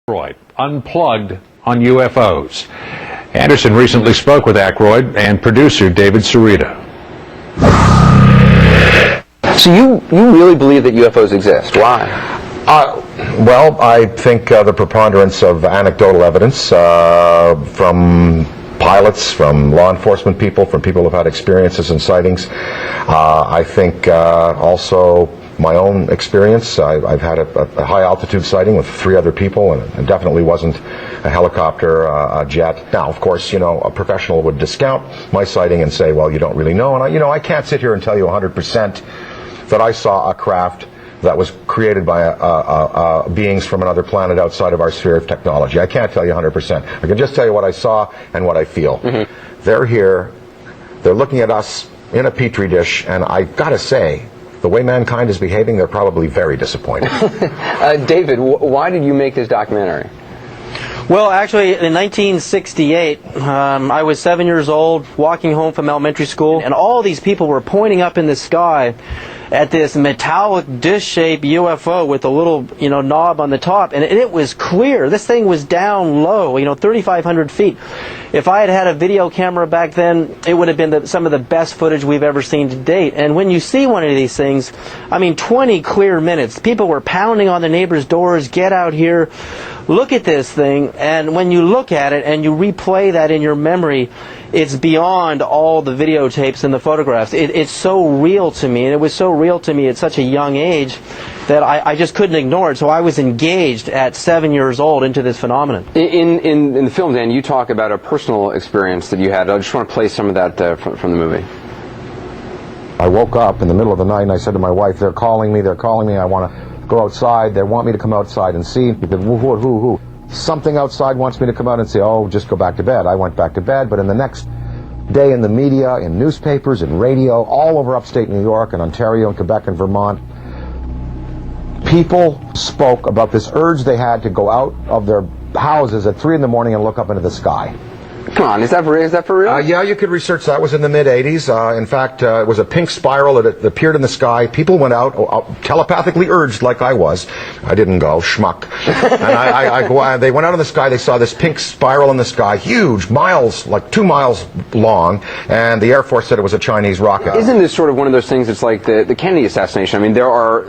Aykroyd, unplugged on UFOs. Anderson recently spoke with Aykroyd and producer David Sarita. So you really believe that UFOs exist? Why? Well, I think the preponderance of anecdotal evidence from pilots, from law enforcement people, from people who've had experiences and sightings. I think also my own experience. I've had a high altitude sighting with 3 other people, and it definitely wasn't a helicopter, a jet. Now, of course, you know, a professional would discount my sighting and say, well, you don't really know. And I can't sit here and tell you 100% that I saw a craft that was created by beings from another planet outside of our sphere of technology. I can't tell you 100%. I can just tell you what I saw and what I feel. Mm-hmm. They're here. They're looking at us in a petri dish, and I've got to say, the way mankind is behaving, they're probably very disappointed. David, why did you make this documentary? Well, actually, in 1968, I was 7 years old, walking home from elementary school, and all these people were pointing up in the sky at this metallic dish-shaped UFO with a little, knob on the top, and it was clear. This thing was down low, 3,500 feet. If I had had a video camera back then, it would have been some of the best footage we've ever seen to date. And when you see one of these things, 20 clear minutes. People were pounding on their neighbors' doors, get out here, look at this thing, and when you look at it and you replay that in your memory, it's beyond all the videotapes and the photographs. It's so real to me, and it was so real to me at such a young age that I just couldn't ignore it. So I was engaged at 7 years old into this phenomenon. In the film, Dan, you talk about a personal experience that you had. I just want to play some of that from the movie. I woke up in the middle of the night and I said to my wife, they're calling me, I want to go outside, they want me to come outside and see. He said, who? Something outside wants me to come out and say, oh, just go back to bed. I went back to bed, but in the next day in the media, in newspapers, in radio, all over upstate New York and Ontario and Quebec and Vermont, people spoke about this urge they had to go out of their houses at 3 in the morning and look up into the sky. Come on, is that for real? Yeah, you could research that. It was in the mid-'80s. In fact, it was a pink spiral that appeared in the sky. People went out, telepathically urged like I was. I didn't go, schmuck. And they went out in the sky, they saw this pink spiral in the sky, huge, miles, like 2 miles long, and the Air Force said it was a Chinese rocket. Isn't this sort of one of those things that's like the Kennedy assassination? There are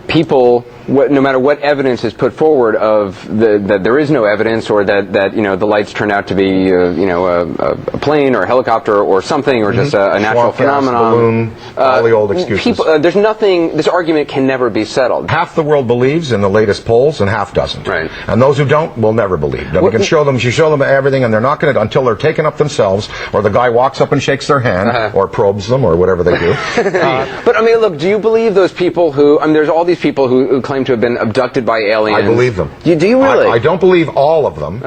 people, no matter what evidence is put forward that there is no evidence, or that the lights turned out to be a plane or a helicopter or something, or just a natural phenomenon. Balloon, all the old excuses. There's nothing. This argument can never be settled. Half the world believes in the latest polls, and half doesn't. Right. And those who don't will never believe. Now, you show them everything, and they're not going to until they're taken up themselves, or the guy walks up and shakes their hand, or probes them, or whatever they do. But look, do you believe those people who? There's all these people who claim to have been abducted by aliens. I believe them. Do you really? I don't believe all of them,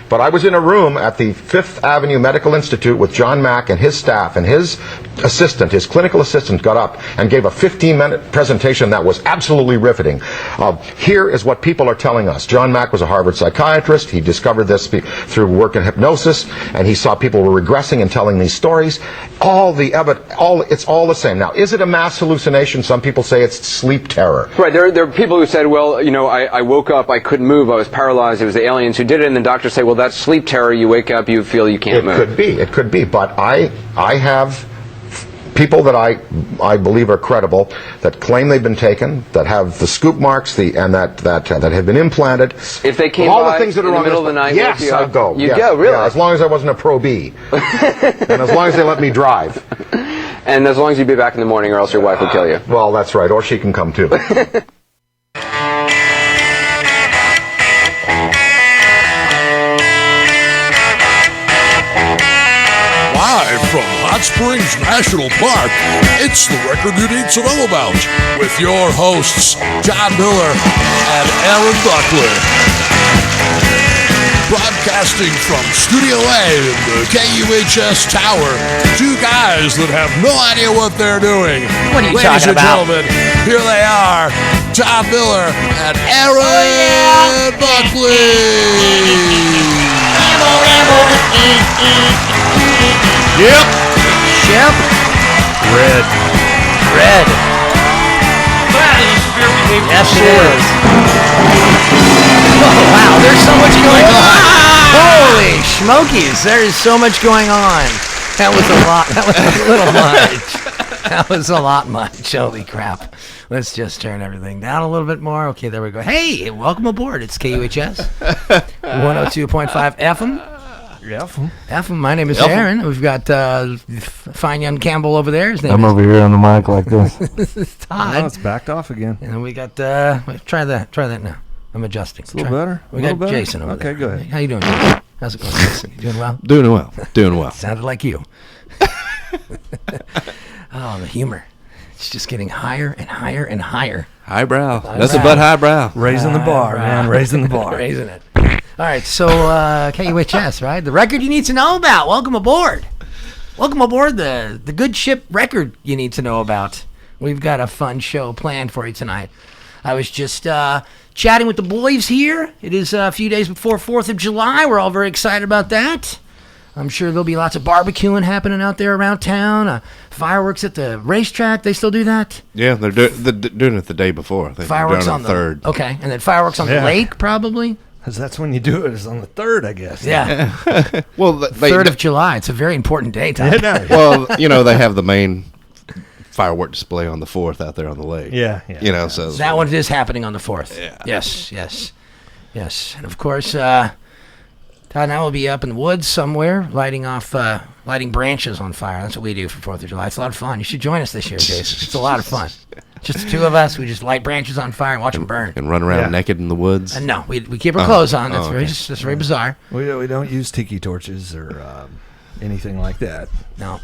but I was in a room at the 5th Avenue Medical Institute with John Mack and his staff, and his assistant, his clinical assistant, got up and gave a 15-minute presentation that was absolutely riveting. Here is what people are telling us. John Mack was a Harvard psychiatrist. He discovered this through work in hypnosis, and he saw people were regressing and telling these stories. It's all the same. Now, is it a mass hallucination? Some people say it's sleep terror. Right. There are people who said, well, I woke up, I couldn't move, I was paralyzed, it was the aliens who did it, and the doctors say, well, that's sleep terror. You wake up, you feel you can't move. It could be, but I have people that I believe are credible that claim they've been taken, that have the scoop marks, and that have been implanted. If they came all by the things that are in the middle of the night, yes, I'd go. You'd go, really? Yeah, as long as I wasn't a pro B, and as long as they let me drive, and as long as you'd be back in the morning, or else your wife would kill you. Well, that's right, or she can come too. Live from Hot Springs National Park, it's the record you need to know about with your hosts, John Miller and Aaron Buckley. Broadcasting from Studio A in the KUHS Tower, 2 guys that have no idea what they're doing. What are you Ladies talking and about? gentlemen, here they are, John Miller and Aaron Buckley. Yep. Shep. Red. Yes, it is. Oh, wow, there's so Smokies. There is so much going on. That was a lot. That was a little much. That was a lot much. Holy crap. Let's just turn everything down a little bit more. Okay, there we go. Hey, welcome aboard. It's KUHS 102.5 FM. FM. My name is Aaron. We've got fine young Campbell over there. His name I'm is over here on the mic like this. This is Todd. Oh, it's backed off again. And we got try that now. I'm adjusting. It's a little better. We got Jason over there. Okay, go ahead. How you doing, Jason? How's it going, Jason? You doing well? Doing well. Doing well. Sounded like you. Oh, the humor. It's just getting higher and higher and higher. Highbrow. Nothing but highbrow. Raising the bar, man. Raising the bar. Raising it. All right, so KUHS, right? The record you need to know about. Welcome aboard. Welcome aboard the good ship record you need to know about. We've got a fun show planned for you tonight. I was just chatting with the boys here. It is a few days before 4th of July. We're all very excited about that. I'm sure there'll be lots of barbecuing happening out there around town. Fireworks at the racetrack. They still do that? Yeah, they're doing it the day before. I think Fireworks they're on doing it the 3rd. Okay, and then fireworks on the lake, probably? Because that's when you do it, is on the 3rd, I guess. Yeah. Well, 3rd of July. It's a very important day, Tom. Well, they have the main firework display on the 4th out there on the lake. Yeah. So That one is happening on the 4th. Yeah. Yes. And of course, Todd and I will be up in the woods somewhere lighting branches on fire. That's what we do for 4th of July. It's a lot of fun. You should join us this year, Jason. It's a lot of fun. Just the two of us. We just light branches on fire and watch them burn. And run around naked in the woods. And no, we keep our clothes on. That's very bizarre. We don't use tiki torches or anything like that. No.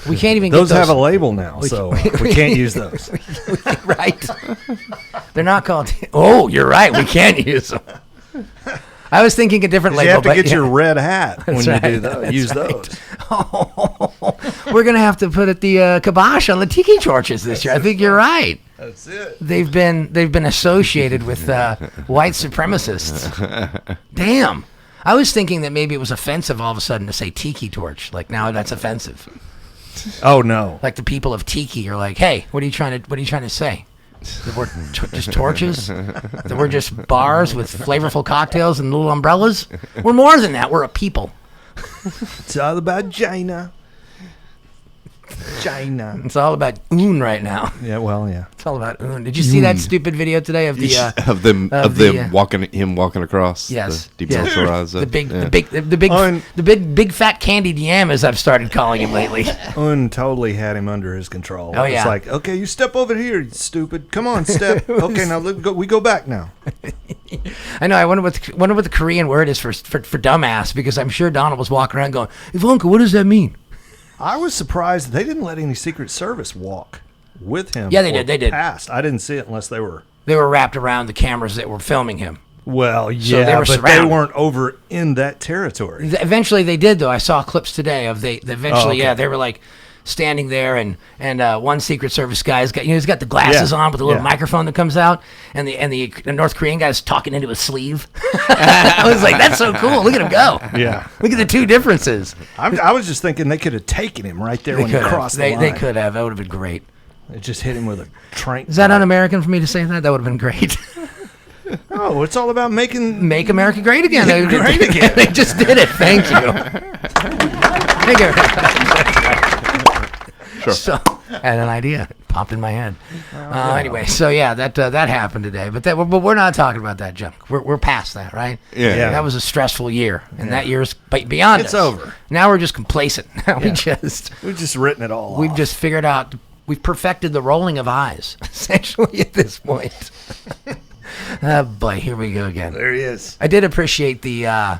We can't even those get those. Have a label now, so we can't use those. Right. They're not called... Oh, you're right. We can't use them. I was thinking a different label. You have to get your red hat when you do those. Use those. Oh, we're going to have to put the kibosh on the tiki torches this year. I think you're right. That's it. They've been associated with white supremacists. Damn. I was thinking that maybe it was offensive all of a sudden to say tiki torch. Like now that's offensive. Oh no. Like the people of tiki are like, "Hey, what are you trying to say? That we're just torches? That we're just bars with flavorful cocktails and little umbrellas? We're more than that. We're a people." It's all about China. It's all about oon right now. Yeah, well, yeah. It's all about oon. Did you see that stupid video today of the of them walking across? Yes. The demilitarized. The big fat candied yam, as I've started calling him lately. Un totally had him under his control. Oh, yeah. It's like, okay, you step over here, you stupid. Come on, step. Okay, now we go back now. I know. I wonder what the Korean word is for dumbass, because I'm sure Donald was walking around going, "Ivanka, what does that mean?" I was surprised that they didn't let any Secret Service walk with him. Yeah, they did. They did. Past. I didn't see it unless they were. They were wrapped around the cameras that were filming him. Well, yeah, so they were but surrounded. they weren't over in that territory. Eventually, they did, though. I saw clips today of eventually, okay. they were like standing there, and one Secret Service guy he's got the glasses on with a little microphone that comes out, and the North Korean guy's talking into his sleeve. I was like, that's so cool. Look at him go. Yeah. Look at the two differences. I was just thinking they could have taken him right there when he crossed the line. They could have. That would have been great. They just hit him with a train. Is that un-American for me to say that? That would have been great. No, it's all about Make America great again. They just did it. Thank you. Thank you. Sure. So I had an idea. It popped in my head. Anyway, so yeah, that happened today. But we're not talking about that junk. We're past that, right? Yeah. That was a stressful year, and that year's beyond us. It's over. Now we're just complacent. Now we've just written it all. We've just figured out. We've perfected the rolling of eyes, essentially, at this point. Oh boy, here we go again. There he is. I did appreciate the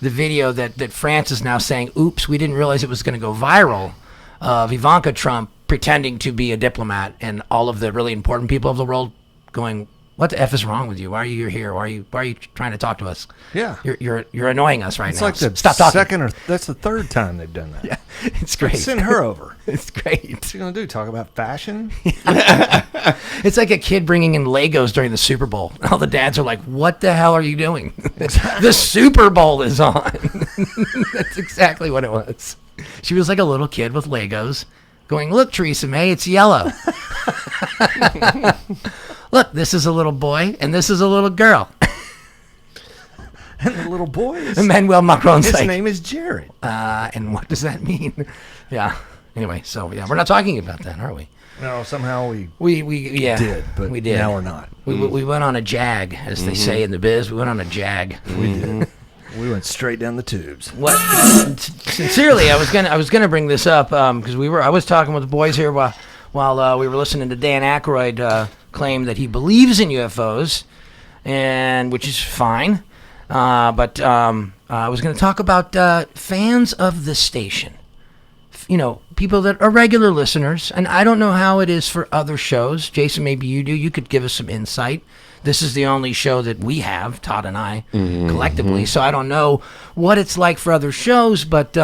video that France is now saying, "Oops, we didn't realize it was going to go viral." Of Ivanka Trump pretending to be a diplomat, and all of the really important people of the world going, "What the F is wrong with you? Why are you here? Why are you trying to talk to us? Yeah, you're annoying us right it's now. It's like the Stop talking." that's the third time they've done that. Yeah, it's great. Send her over. It's great. What's he gonna do? Talk about fashion? It's like a kid bringing in Legos during the Super Bowl. All the dads are like, "What the hell are you doing?" The Super Bowl is on. That's exactly what it was. She was like a little kid with Legos going, "Look, Theresa May, it's yellow." Look, this is a little boy and this is a little girl. And the little boy is... Manuel Macron's His like, name is Jared. and what does that mean? Yeah. Anyway, so yeah, we're not talking about that, are we? No, somehow we Yeah, did, but we did. now we're not. We went on a jag, as they say in the biz. We went on a jag. We did. We went straight down the tubes. What? Sincerely, I was gonna bring this up because I was talking with the boys here while we were listening to Dan Aykroyd claim that he believes in UFOs, and which is fine. But I was going to talk about fans of the station. People that are regular listeners, and I don't know how it is for other shows. Jason, maybe you do. You could give us some insight. This is the only show that we have, Todd and I, collectively. So I don't know what it's like for other shows, but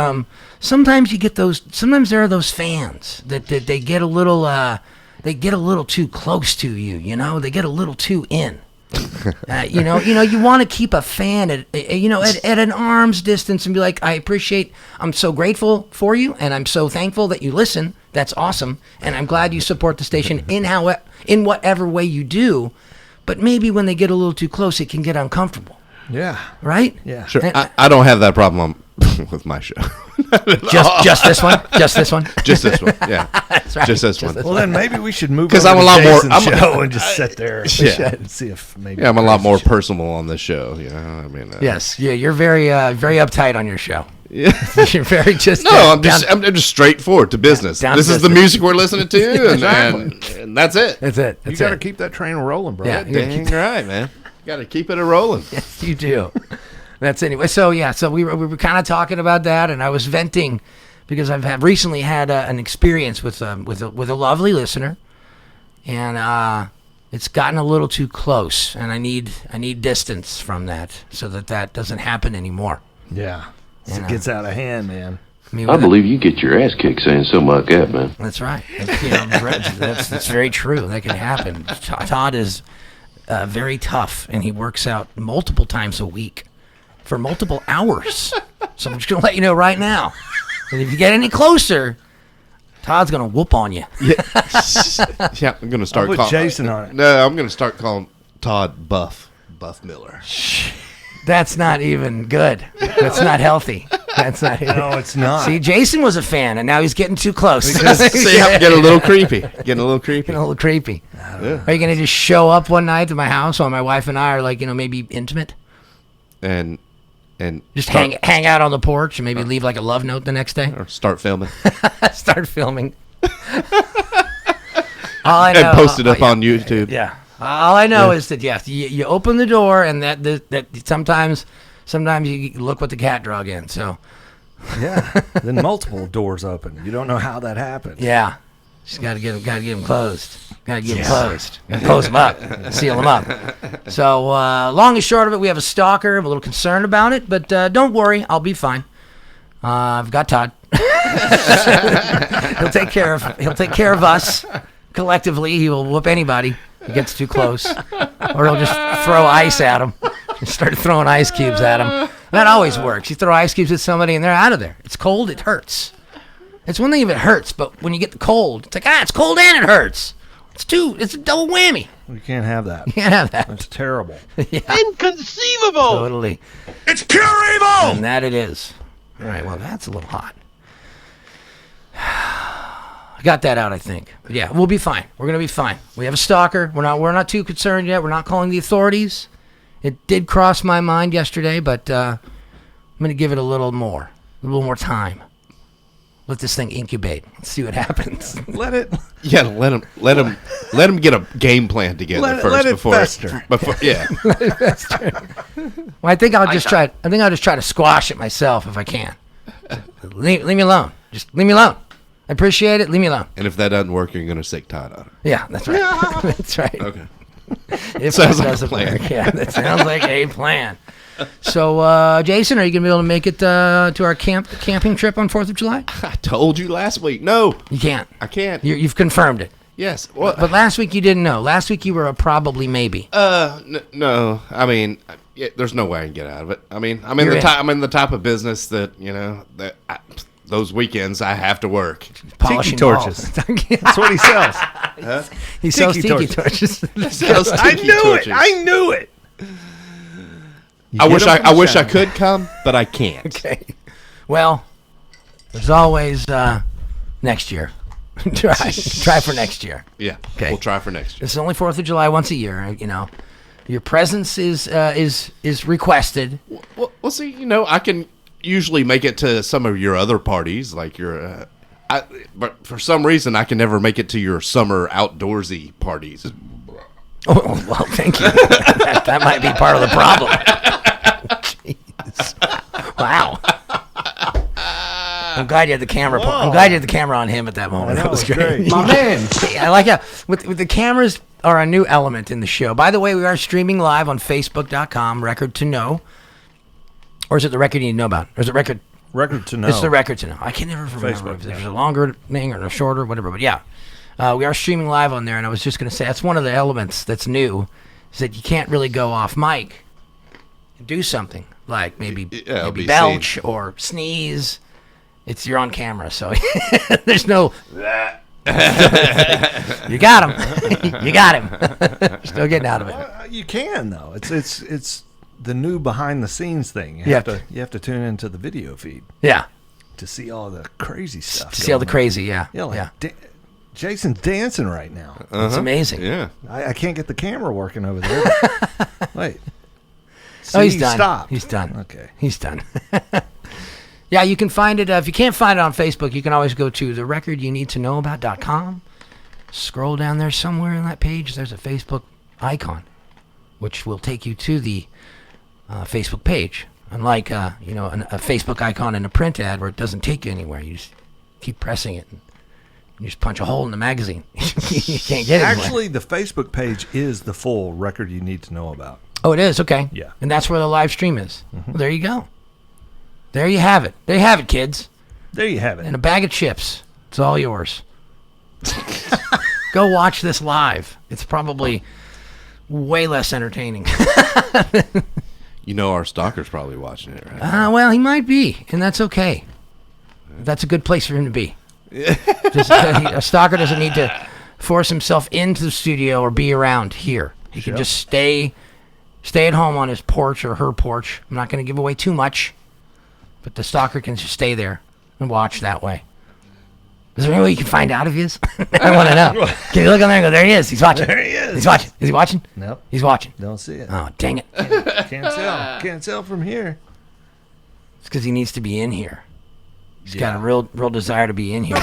sometimes you get those. Sometimes there are those fans that they get a little too close to you. They get a little too in. You want to keep a fan at an arm's distance and be like, I'm so grateful for you, and I'm so thankful that you listen. That's awesome, and I'm glad you support the station in whatever way you do. But maybe when they get a little too close, it can get uncomfortable. Yeah. Right? Yeah. Sure. I don't have that problem with my show. Just this one? Just this one? Just this one. Yeah. That's right. Just this one. Well, then maybe we should move 'Cause over I'm a to lot more- Jason's show and just sit there and see if maybe... Yeah, I'm a lot more personal on this show. I mean. Yes. Yeah, you're very uptight on your show. Yeah. You're very just... No, I'm just straightforward to business. down This to is the business. music we're listening to, and that's it. That's it. You That's got to it. keep that train rolling, bro. Yeah. Dang right, man. Got to keep it a rolling. Yes, you do. That's anyway. So yeah, so we were kind of talking about that, and I was venting because I've recently had an experience with a lovely listener, and it's gotten a little too close, and I need distance from that so that doesn't happen anymore. Yeah. It gets out of hand, man. I believe you get your ass kicked saying something like that, man. That's right. That's very true. That can happen. Todd is very tough, and he works out multiple times a week for multiple hours. So I'm just going to let you know right now. And if you get any closer, Todd's going to whoop on you. Yeah, I'm going to start I'll put calling Jason on it. No, I'm going to start calling Todd Buff Miller. That's not even good. That's not healthy. That's not. No, it's not. See, Jason was a fan, and now he's getting too close. See, I'm getting a little creepy. Getting a little creepy. Getting a little creepy. Yeah. Are you going to just show up one night to my house while my wife and I are maybe intimate? And Just hang out on the porch and maybe leave like a love note the next day? or start filming Start filming. All I know, and post it up on YouTube. Yeah. All I know is that you open the door and that sometimes you look what the cat drug in. So Yeah. Then multiple doors open. You don't know how that happened. yeah, just gotta get them closed. Gotta get them closed. Gotta close them up. Seal them up. So long and short of it, we have a stalker. I'm a little concerned about it, but don't worry, I'll be fine. I've got Todd. He'll take care of us collectively. He will whoop anybody who gets too close, or he'll just throw ice at him. Start throwing ice cubes at him. That always works. You throw ice cubes at somebody and they're out of there. It's cold. It hurts. It's one thing if it hurts, but when you get the cold, it's like it's cold and it hurts. It's a double whammy. We can't have that. You can't have that. That's terrible. Inconceivable! Totally. It's pure evil! And that it is. All right, well, that's a little hot. I got that out, I think. But yeah, we'll be fine. We're going to be fine. We have a stalker. We're not too concerned yet. We're not calling the authorities. It did cross my mind yesterday, but I'm going to give it a little more time. Let this thing incubate. Let's see what happens. Let it. Yeah, let him get a game plan together first let it before fester. Yeah. Well, I think I'll just try to squash it myself if I can. Leave me alone. Just leave me alone. I appreciate it. Leave me alone. And if that doesn't work, you're going to stick Todd on it. Yeah, that's right. That's right. Okay. If Sounds that like a doesn't plan. work, yeah, that sounds like a plan. So, Jason, are you going to be able to make it to our camping trip on 4th of July? I told you last week. No, You can't. I can't. You've confirmed it. Yes. Well, But last week you didn't know. Last week you were a probably maybe. no. I mean, there's no way I can get out of it. I mean, I'm in the type of business that those weekends I have to work. Polishing torches. balls. That's what he sells. He sells Tiki tiki torches. torches. Sells I tiki knew torches. it. I knew it. I wish I could come, but I can't. Okay. Well, there's always next year. Try for next year. Yeah. Okay. We'll try for next year. It's only 4th of July once a year. Your presence is requested. Well, see, I can usually make it to some of your other parties, like your. But for some reason, I can never make it to your summer outdoorsy parties. Oh, well, thank you. that might be part of the problem. Jeez. Wow. I'm glad you had the camera. I'm glad you had the camera on him at that moment. That was great. My man. I like how with the cameras are a new element in the show. By the way, we are streaming live on Facebook.com. Record to know, or is it the record you need to know about? Or is it record? Record to know. It's the record to know. I can never remember Facebook, if there's a longer thing or a shorter, whatever. But yeah, we are streaming live on there, and I was just going to say that's one of the elements that's new, is that you can't really go off mic and do something like maybe belch or sneeze. You're on camera, so there's no. You got him. You got him. Still getting out of it. You can though. It's the new behind the scenes thing. You have to tune into the video feed. Yeah. To see all the crazy stuff. To see all the crazy, yeah. Yeah. Jason's dancing right now. It's amazing. Yeah. I can't get the camera working over there. Wait. He's done. Stop. He's done. Okay. He's done. Yeah, you can find it. If you can't find it on Facebook, you can always go to therecordyounneedtoknowabout.com. Scroll down there somewhere in that page. There's a Facebook icon, which will take you to the Facebook page. Unlike a Facebook icon in a print ad where it doesn't take you anywhere. You just keep pressing it and you just punch a hole in the magazine. You can't get it. Actually, the Facebook page is the full record you need to know about. Oh, it is? Okay. Yeah. And that's where the live stream is. Mm-hmm. Well, there you go. There you have it. There you have it, kids. There you have it. And a bag of chips. It's all yours. Go watch this live. It's probably way less entertaining. Our stalker's probably watching it, right? Well, he might be, and that's okay. That's a good place for him to be. A stalker doesn't need to force himself into the studio or be around here. He can just stay at home on his porch or her porch. I'm not going to give away too much, but the stalker can just stay there and watch that way. Is there any way you can find out if he is? I want to know. Can you look on there and go, there he is. He's watching. There he is. He's watching. Is he watching? Nope. He's watching. Don't see it. Oh, dang it. Can't tell. Can't tell from here. It's because he needs to be in here. He's got a real desire to be in here.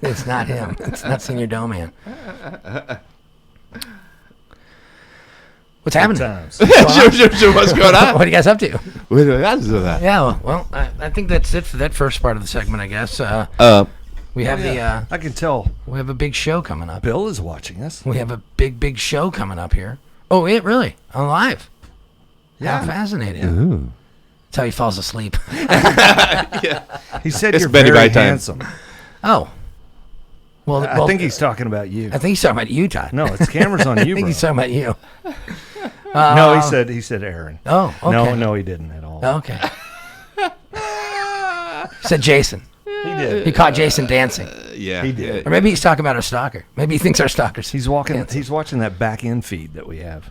It's not him. It's not Senior Doe Man. What's happening? What's going on? What are you guys up to? What do I got to do with that? Yeah, well, I think that's it for that first part of the segment, I guess. We have I can tell. We have a big show coming up. Bill is watching us. We have a big show coming up here. Oh, it really? On live? Yeah. How fascinating. Ooh. That's how he falls asleep. He said It's you're Betty very White time. handsome. Oh. Well, I think he's talking about you. I think he's talking about you, Todd. No, it's cameras on you, I think bro. he's talking about you. No, he said Aaron. Oh, okay. No, he didn't at all. Okay. Said Jason. He did. He caught Jason dancing. Yeah. He did. Or maybe he's talking about our stalker. Maybe he thinks our stalker's He's watching that back end feed that we have.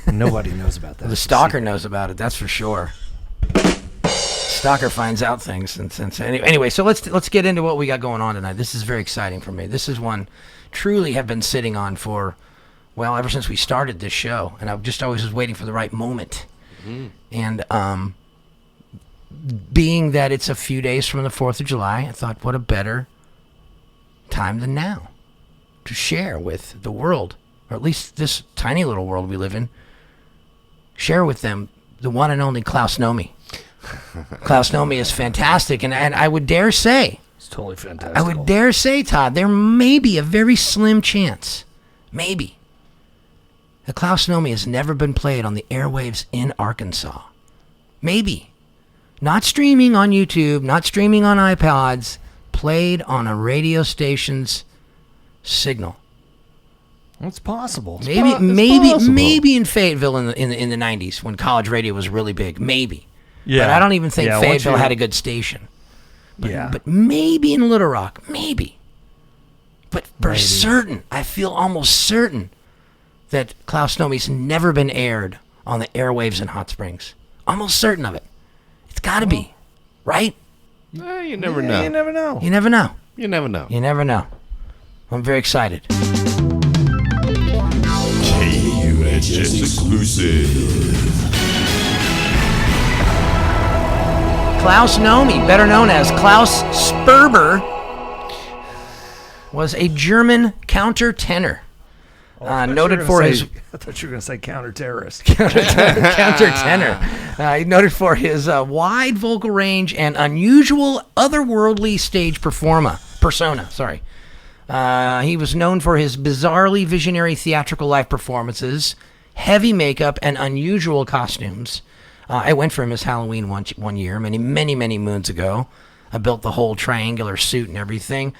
Nobody knows about that. The stalker knows about it, that's for sure. Stalker finds out things. Anyway, so let's get into what we got going on tonight. This is very exciting for me. This is one truly have been sitting on for, well, ever since we started this show. And I've just always was waiting for the right moment. Mm. And being that it's a few days from the 4th of July, I thought, what a better time than now to share with the world, or at least this tiny little world we live in, share with them the one and only Klaus Nomi. Klaus Nomi is fantastic, and I would dare say, it's totally fantastic. I would dare say, Todd, there may be a very slim chance, maybe, that Klaus Nomi has never been played on the airwaves in Arkansas. Maybe. Not streaming on YouTube, not streaming on iPods, played on a radio station's signal. It's possible. Maybe in Fayetteville in the 90s when college radio was really big. Maybe. Yeah. But I don't even think Fayetteville had a good station. But maybe in Little Rock. Maybe. But for certain, I feel almost certain that Klaus Nomi's never been aired on the airwaves in Hot Springs. Almost certain of it. It's got to be, right? You never know. You never know. You never know. You never know. You never know. I'm very excited. KUHS exclusive. Klaus Nomi, better known as Klaus Sperber, was a German countertenor. Noted for his... I thought you were going to say counter-terrorist. countertenor. He noted for his wide vocal range and unusual otherworldly stage persona. He was known for his bizarrely visionary theatrical live performances, heavy makeup, and unusual costumes. I went for him as Halloween one year, many moons ago. I built the whole triangular suit and everything.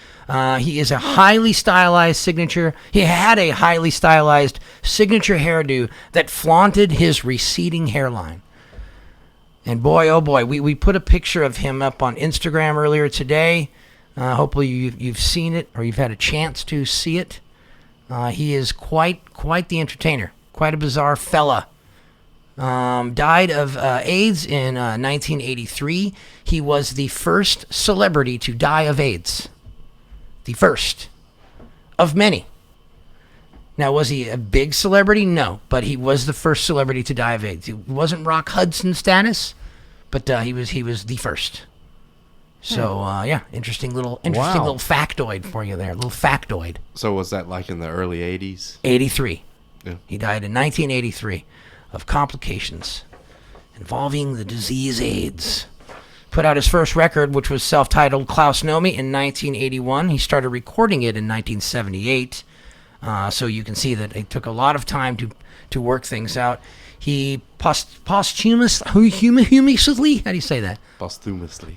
He is a highly stylized signature. He had a highly stylized signature hairdo that flaunted his receding hairline. And boy, oh boy, we put a picture of him up on Instagram earlier today. Hopefully you've seen it or you've had a chance to see it. He is quite the entertainer. Quite a bizarre fella. Died of AIDS in 1983. He was the first celebrity to die of AIDS. The first of many. Now, was he a big celebrity? No, but he was the first celebrity to die of AIDS. He wasn't Rock Hudson status, but he was the first. So interesting little factoid for you there. A little factoid. So was that like in the early 80s? 83. Yeah. He died in 1983 of complications involving the disease AIDS. Put out his first record, which was self-titled Klaus Nomi, in 1981. He started recording it in 1978. So you can see that it took a lot of time to work things out. He posthumously, how do you say that? Posthumously.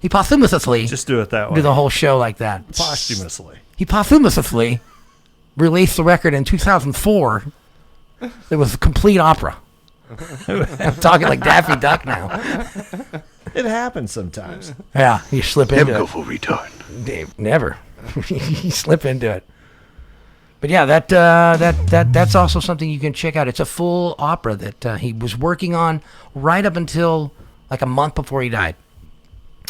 He posthumously. Just do it that way. Do the whole show like that. Posthumously. He posthumously released the record in 2004. It was a complete opera. I'm talking like Daffy Duck now. It happens sometimes. Yeah, you slip into Never it. go for retard. Dave, never. You slip into it. But yeah, that's also something you can check out. It's a full opera that he was working on right up until like a month before he died.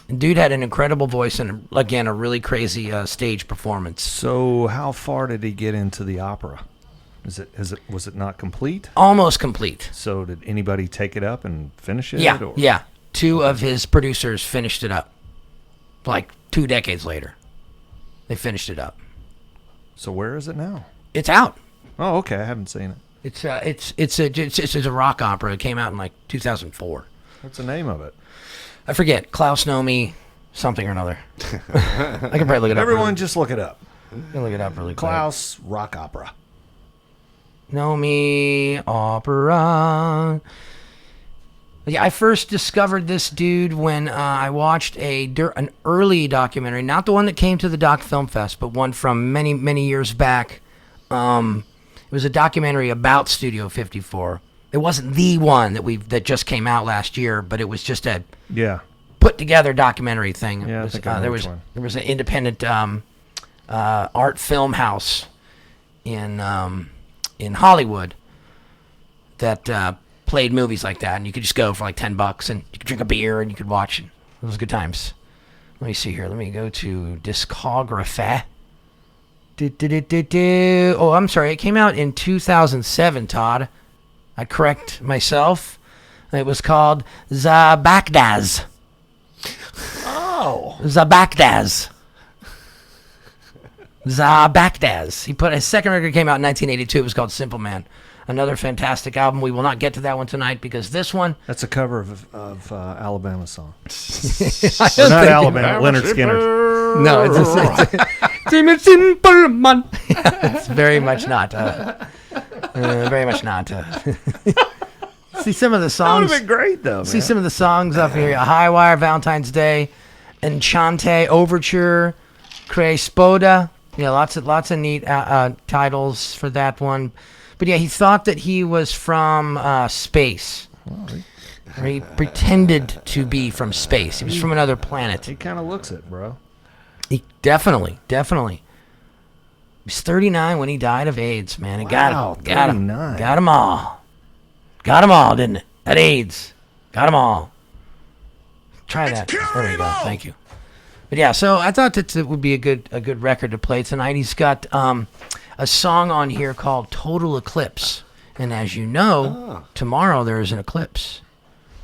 And dude had an incredible voice and, again, a really crazy stage performance. So how far did he get into the opera? Was it not complete? Almost complete. So did anybody take it up and finish it? Yeah. Two of his producers finished it up. Like 2 decades later, they finished it up. So where is it now? It's out. Oh, okay. I haven't seen it. It's a rock opera. It came out in like 2004. What's the name of it? I forget. Klaus Nomi, something or another. I can probably look it up. Everyone, just look it up. I can look it up really quick. Klaus rock opera. Nomi opera. Yeah, I first discovered this dude when I watched an early documentary, not the one that came to the Doc Film Fest, but one from many years back. It was a documentary about Studio 54. It wasn't the one that just came out last year, but it was just a put together documentary thing. Yeah, there was an independent art film house in Hollywood that played movies like that, and you could just go for like $10 and you could drink a beer and you could watch it. It was good times. Let me see here. Let me go to discography. Oh, I'm sorry. It came out in 2007, Todd. I correct myself. It was called Zabakdaz. Oh. Zabakdaz. His second record came out in 1982. It was called Simple Man. Another fantastic album. We will not get to that one tonight because this one... That's a cover of Alabama song. Not Alabama, Leonard Skinner. No, it's Simple Man. It's very much not. Very much not. See some of the songs. That would have been great, though, man. See some of the songs up here. High Wire, Valentine's Day, Enchante, Overture, Crespoda. Yeah, lots of neat titles for that one. But yeah, he thought that he was from space. Or he pretended to be from space. He was from another planet. He kind of looks it, bro. He definitely. was 39 when he died of AIDS, man. It Wow, got him. 39. Got him all. Got them all, didn't it? At AIDS. Got them all. Try that. There we go. Thank you. But yeah, so I thought that it would be a good record to play tonight. He's got a song on here called Total Eclipse. And as you know, tomorrow there is an eclipse.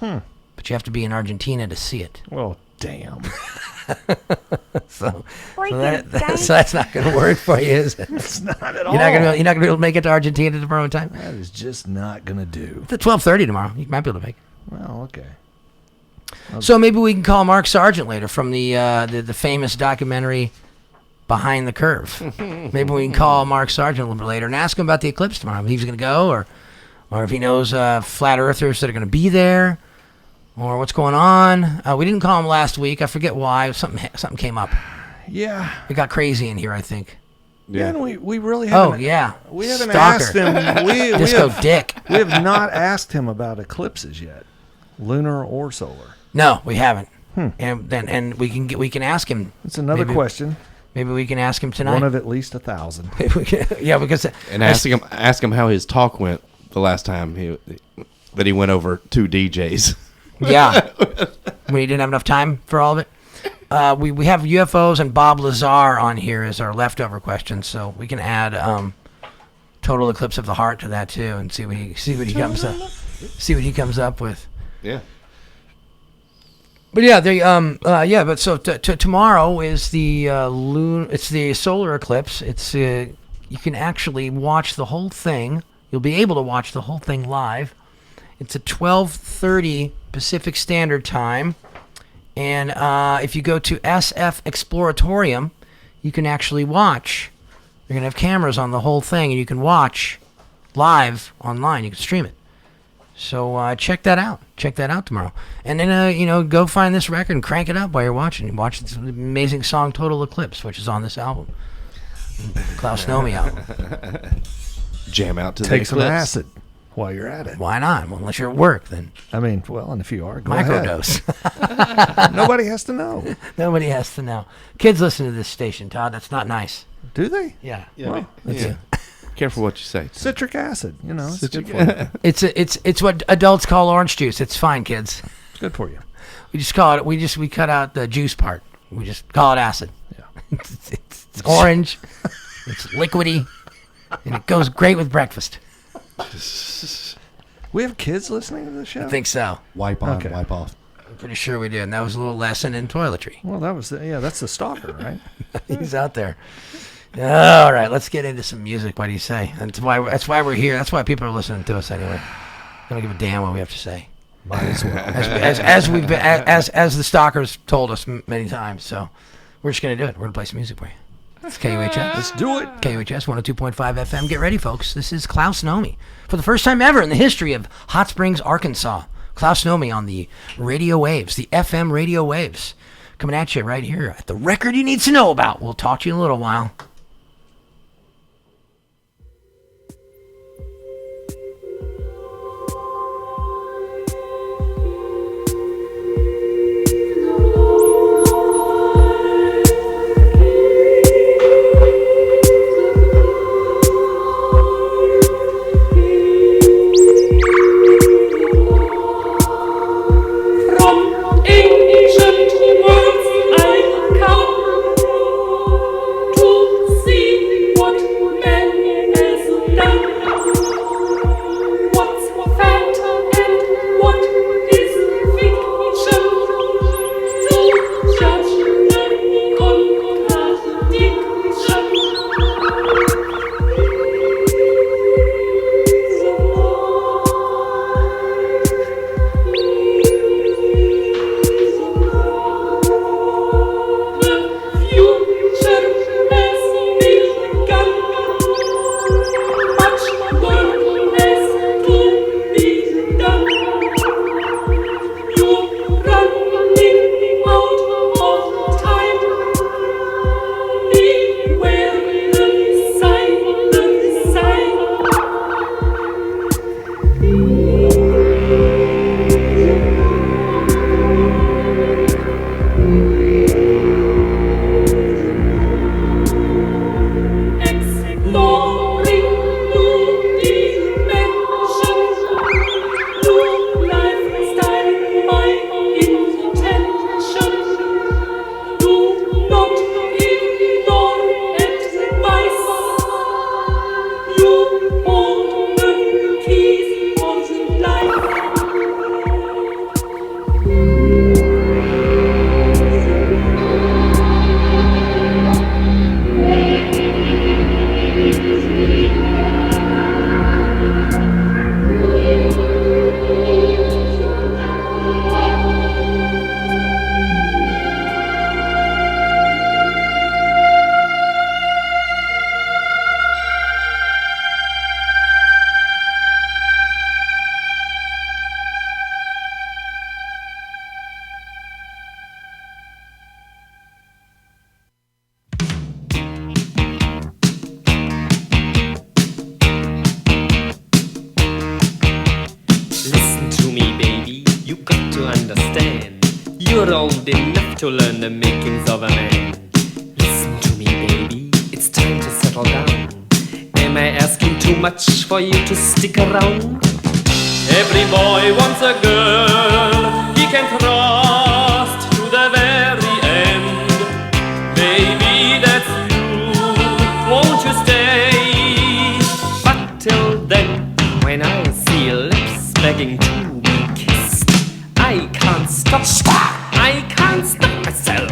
But you have to be in Argentina to see it. Well, damn. So that's not going to work for you, is it? It's not at all. You're not going to be able to make it to Argentina tomorrow in time? That is just not going to do. It's at 12:30 tomorrow. You might be able to make it. Well, okay. So maybe we can call Mark Sargent later from the famous documentary Behind the Curve. Maybe we can call Mark Sargent a little bit later and ask him about the eclipse tomorrow. If he's going to go, or if he knows flat earthers that are going to be there, or what's going on. We didn't call him last week. I forget why. Something came up. Yeah. It got crazy in here, I think. Yeah, and we really haven't. Oh, yeah. We haven't Stalker. asked him. Disco Dick. We have not asked him about eclipses yet, lunar or solar. No, we haven't. And we can ask him. It's another question. Maybe we can ask him tonight. One of at least 1,000. Yeah, because and ask him how his talk went the last time that he went over 2 DJs. Yeah, when he didn't have enough time for all of it. We have UFOs and Bob Lazar on here as our leftover questions, so we can add Total Eclipse of the Heart to that too, and see what he comes up with. Yeah. But yeah, but so tomorrow is the it's the solar eclipse. It's you can actually watch the whole thing. You'll be able to watch the whole thing live. It's at 12:30 Pacific Standard Time, and if you go to SF Exploratorium, you can actually watch. They're gonna have cameras on the whole thing, and you can watch live online. You can stream it. So check that out. Check that out tomorrow. And then, go find this record and crank it up while you're watching. Watch this amazing song, Total Eclipse, which is on this album. Klaus Nomi album. Jam out to the Take some eclipse. acid while you're at it. Why not? Well, unless you're at work, then. I mean, well, and if you are, go ahead. Microdose. Nobody has to know. Nobody has to know. Kids listen to this station, Todd. That's not nice. Do they? Yeah. Yeah. Careful what you say. Citric acid, it's good for you. It's what adults call orange juice. It's fine, kids. It's good for you. We just call it. We cut out the juice part. We just call it acid. Yeah. It's orange. It's liquidy, and it goes great with breakfast. We have kids listening to the show? I think so. Wipe on, wipe off. I'm pretty sure we did. And that was a little lesson in toiletry. Well, that's the stalker, right? He's out there. All right, let's get into some music. What do you say? That's why we're here. That's why people are listening to us anyway. Don't give a damn what we have to say. Might as well. As the stalkers told us many times. So we're just gonna do it. We're gonna play some music for you. It's KUHS. Let's do it. KUHS 102.5 FM. Get ready, folks. This is Klaus Nomi. For the first time ever in the history of Hot Springs, Arkansas, Klaus Nomi on the radio waves, the FM radio waves. Coming at you right here at the record you need to know about. We'll talk to you in a little while. Ancient words I come to You're old enough to learn the makings of a man. Listen to me, baby, it's time to settle down. Am I asking too much for you to stick around? Every boy wants a girl he can trust to the very end. Baby, that's you, won't you stay? But till then, when I see lips begging to be kissed, I can't stop, I can't stop myself.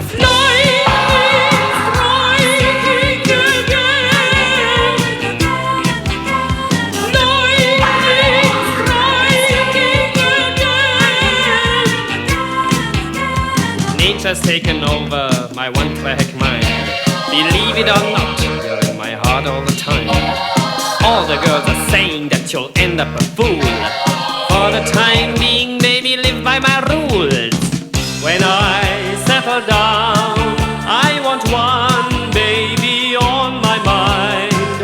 Nature's taken over my one-track mind. Believe it or not, you're in my heart all the time. All the girls are saying that you'll end up a fool. For the time being, baby, live by my rules. When I settle down, I want one baby on my mind.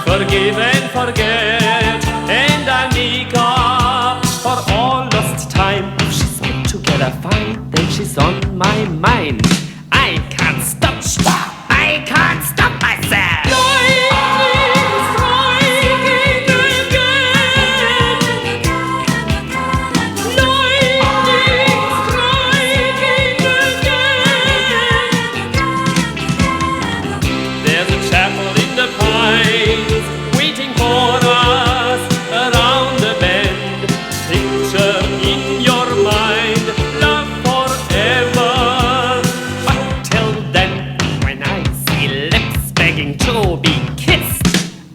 Forgive and forget, and I'll make up for all lost time. If she's put together fine, then she's on my mind. I can't stop, I can't stop myself. There's a chapel in the pines waiting for us around the bend. Picture in your mind love forever. But till then, when I see lips begging to be kissed,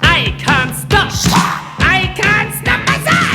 I can't stop, I can't stop myself.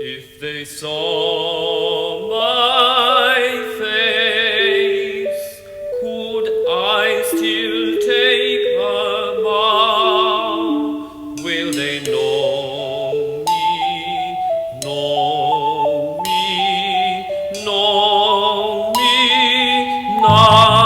If they saw my face, could I still take a bow? Will they know me, know me, know me now?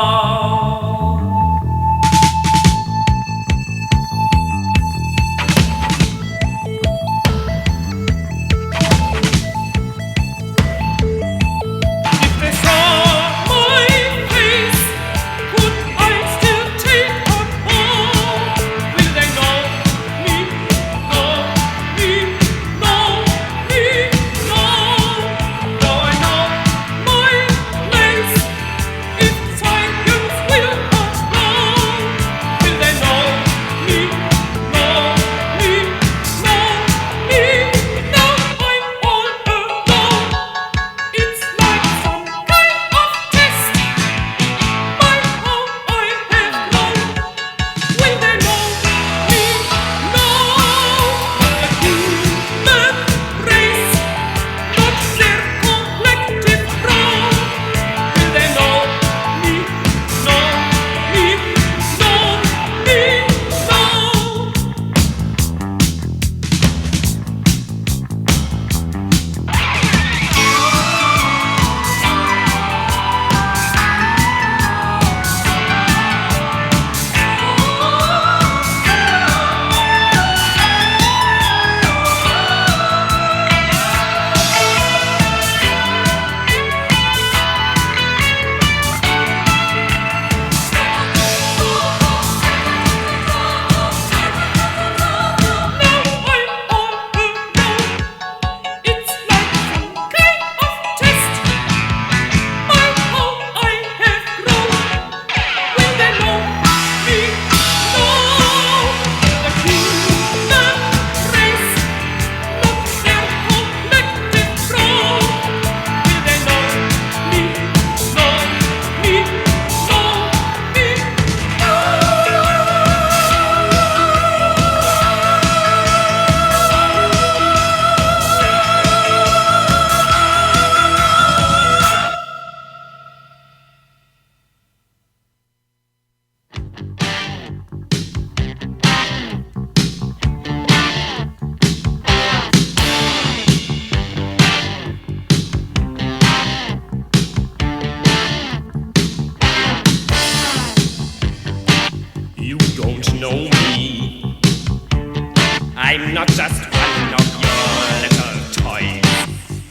I'm not just one of your little toys.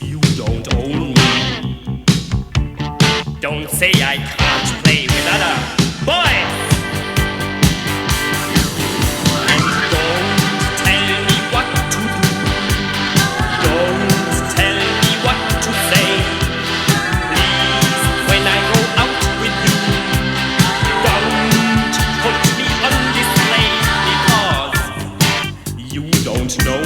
You don't own me. Don't say I can't play with other boys. And don't tell me what to do. Don't tell me what to say. Please, when I go out with you, don't put me on display, because you don't know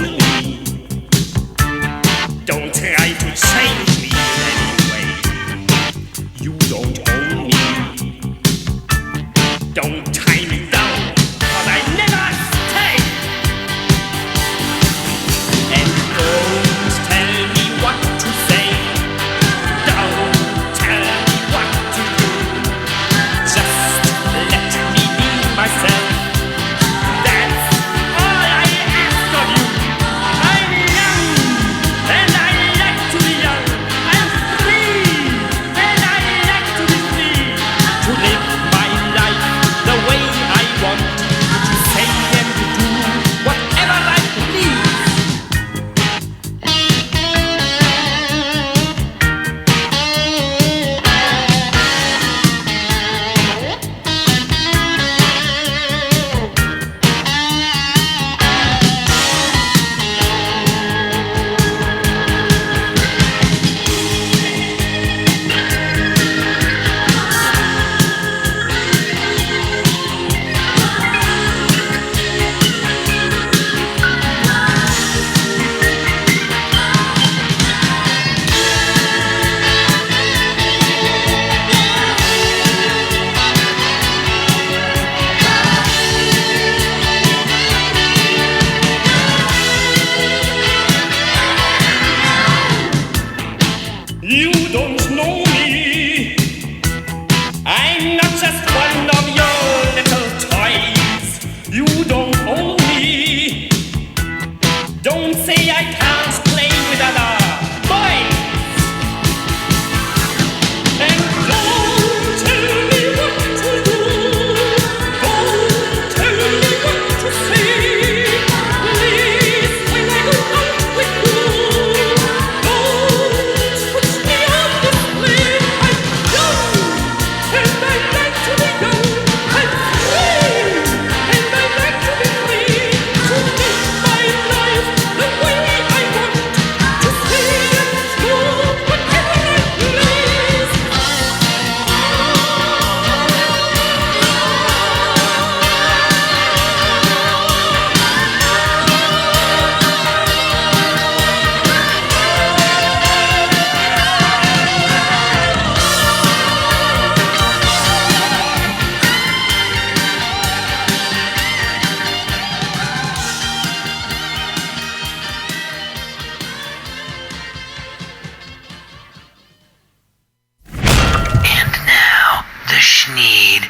Sneed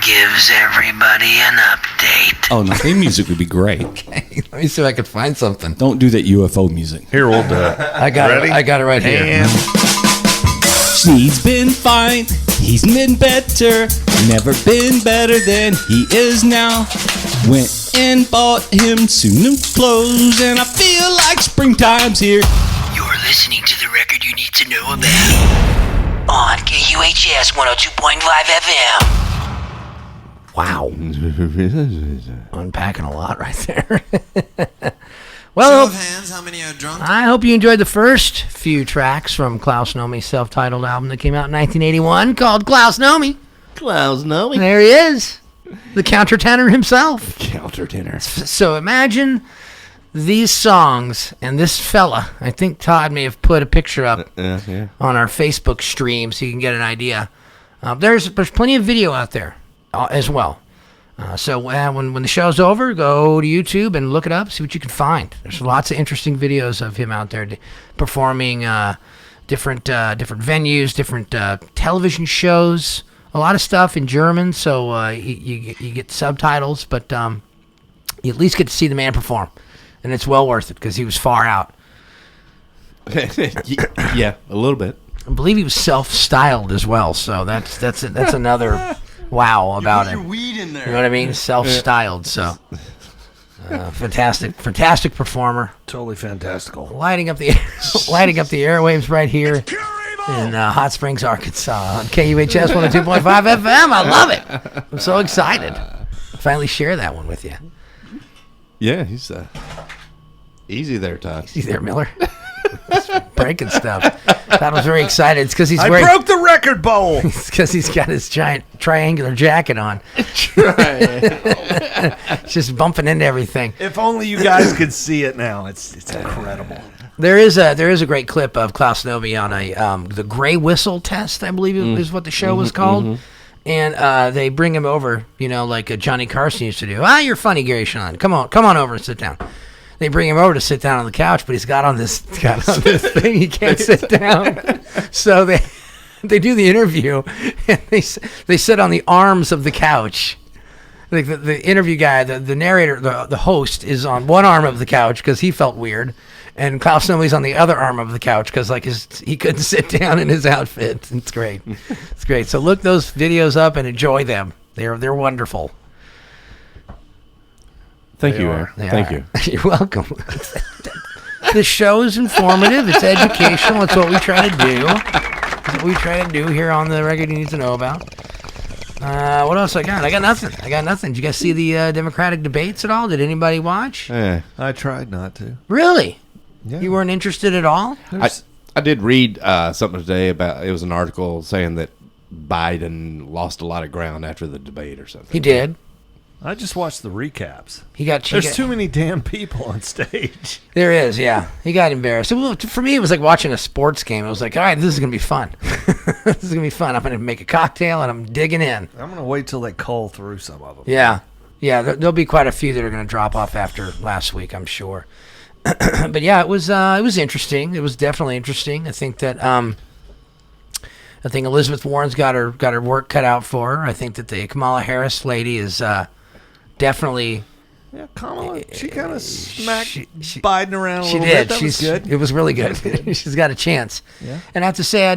gives everybody an update. Oh, no, theme music would be great. Okay, let me see if I can find something. Don't do that UFO music. Here, we'll do it. I got it. I got it right here. Sneed's been fine. He's been better. Never been better than he is now. Went and bought him some new clothes, and I feel like springtime's here. You're listening to the record you need to know about on KUHS 102.5 FM. Wow. Unpacking a lot right there. Well, show of hands, how many are drunk? I hope you enjoyed the first few tracks from Klaus Nomi's self-titled album that came out in 1981 called Klaus Nomi. Klaus Nomi. There he is. The countertenor himself. Countertenor. So imagine these songs and this fella. I think Todd may have put a picture up on our Facebook stream so you can get an idea. There's plenty of video out there as well. So when the show's over, go to YouTube and look it up, see what you can find. There's lots of interesting videos of him out there performing different venues, different television shows, a lot of stuff in German, so you get subtitles, but you at least get to see the man perform, and it's well worth it because he was far out. Yeah, a little bit. I believe he was self-styled as well, so that's another wow about it. Weed in there. You know what I mean? Self-styled, so fantastic performer. Totally fantastical. Lighting up the airwaves right here in Hot Springs, Arkansas on KUHS 102.5 FM. I love it. I'm so excited. Finally share that one with you. Yeah, he's easy there, Todd. Easy there, Miller. Breaking stuff. Todd was very excited. It's because he's I wearing. broke the record bowl. It's because he's got his giant triangular jacket on. It's just bumping into everything. If only you guys could see it now. It's incredible. There is a great clip of Klaus Nomi on the gray whistle test, I believe is what the show was called. And they bring him over, like Johnny Carson used to do. You're funny, Gary Sean. Come on over and sit down. They bring him over to sit down on the couch, but he's got on this thing. He can't sit down. So they do the interview, and they sit on the arms of the couch. Like the interview guy, the narrator, the host is on one arm of the couch because he felt weird, and Klaus Nomi's on the other arm of the couch because he couldn't sit down in his outfit. It's great. It's great. So look those videos up and enjoy them. They're wonderful. Thank you, Aaron. Thank you. You're welcome. The show is informative. It's educational. It's what we try to do. It's what we try to do here on the record you need to know about. What else I got? I got nothing. Did you guys see the Democratic debates at all? Did anybody watch? Yeah. I tried not to. Really? Yeah. You weren't interested at all? I did read something today about, it was an article saying that Biden lost a lot of ground after the debate or something. He did. I just watched the recaps. There's too many damn people on stage. There is, yeah. He got embarrassed. For me, it was like watching a sports game. I was like, all right, this is going to be fun. This is going to be fun. I'm going to make a cocktail, and I'm digging in. I'm going to wait till they cull through some of them. Yeah. There'll be quite a few that are going to drop off after last week, I'm sure. But yeah, it was interesting. It was definitely interesting. I think that Elizabeth Warren's got her work cut out for her. I think that the Kamala Harris lady is definitely. Yeah, Kamala. She kind of smacked Biden around a little bit. That was good. It was really good. She's got a chance. Yeah. And I have to say,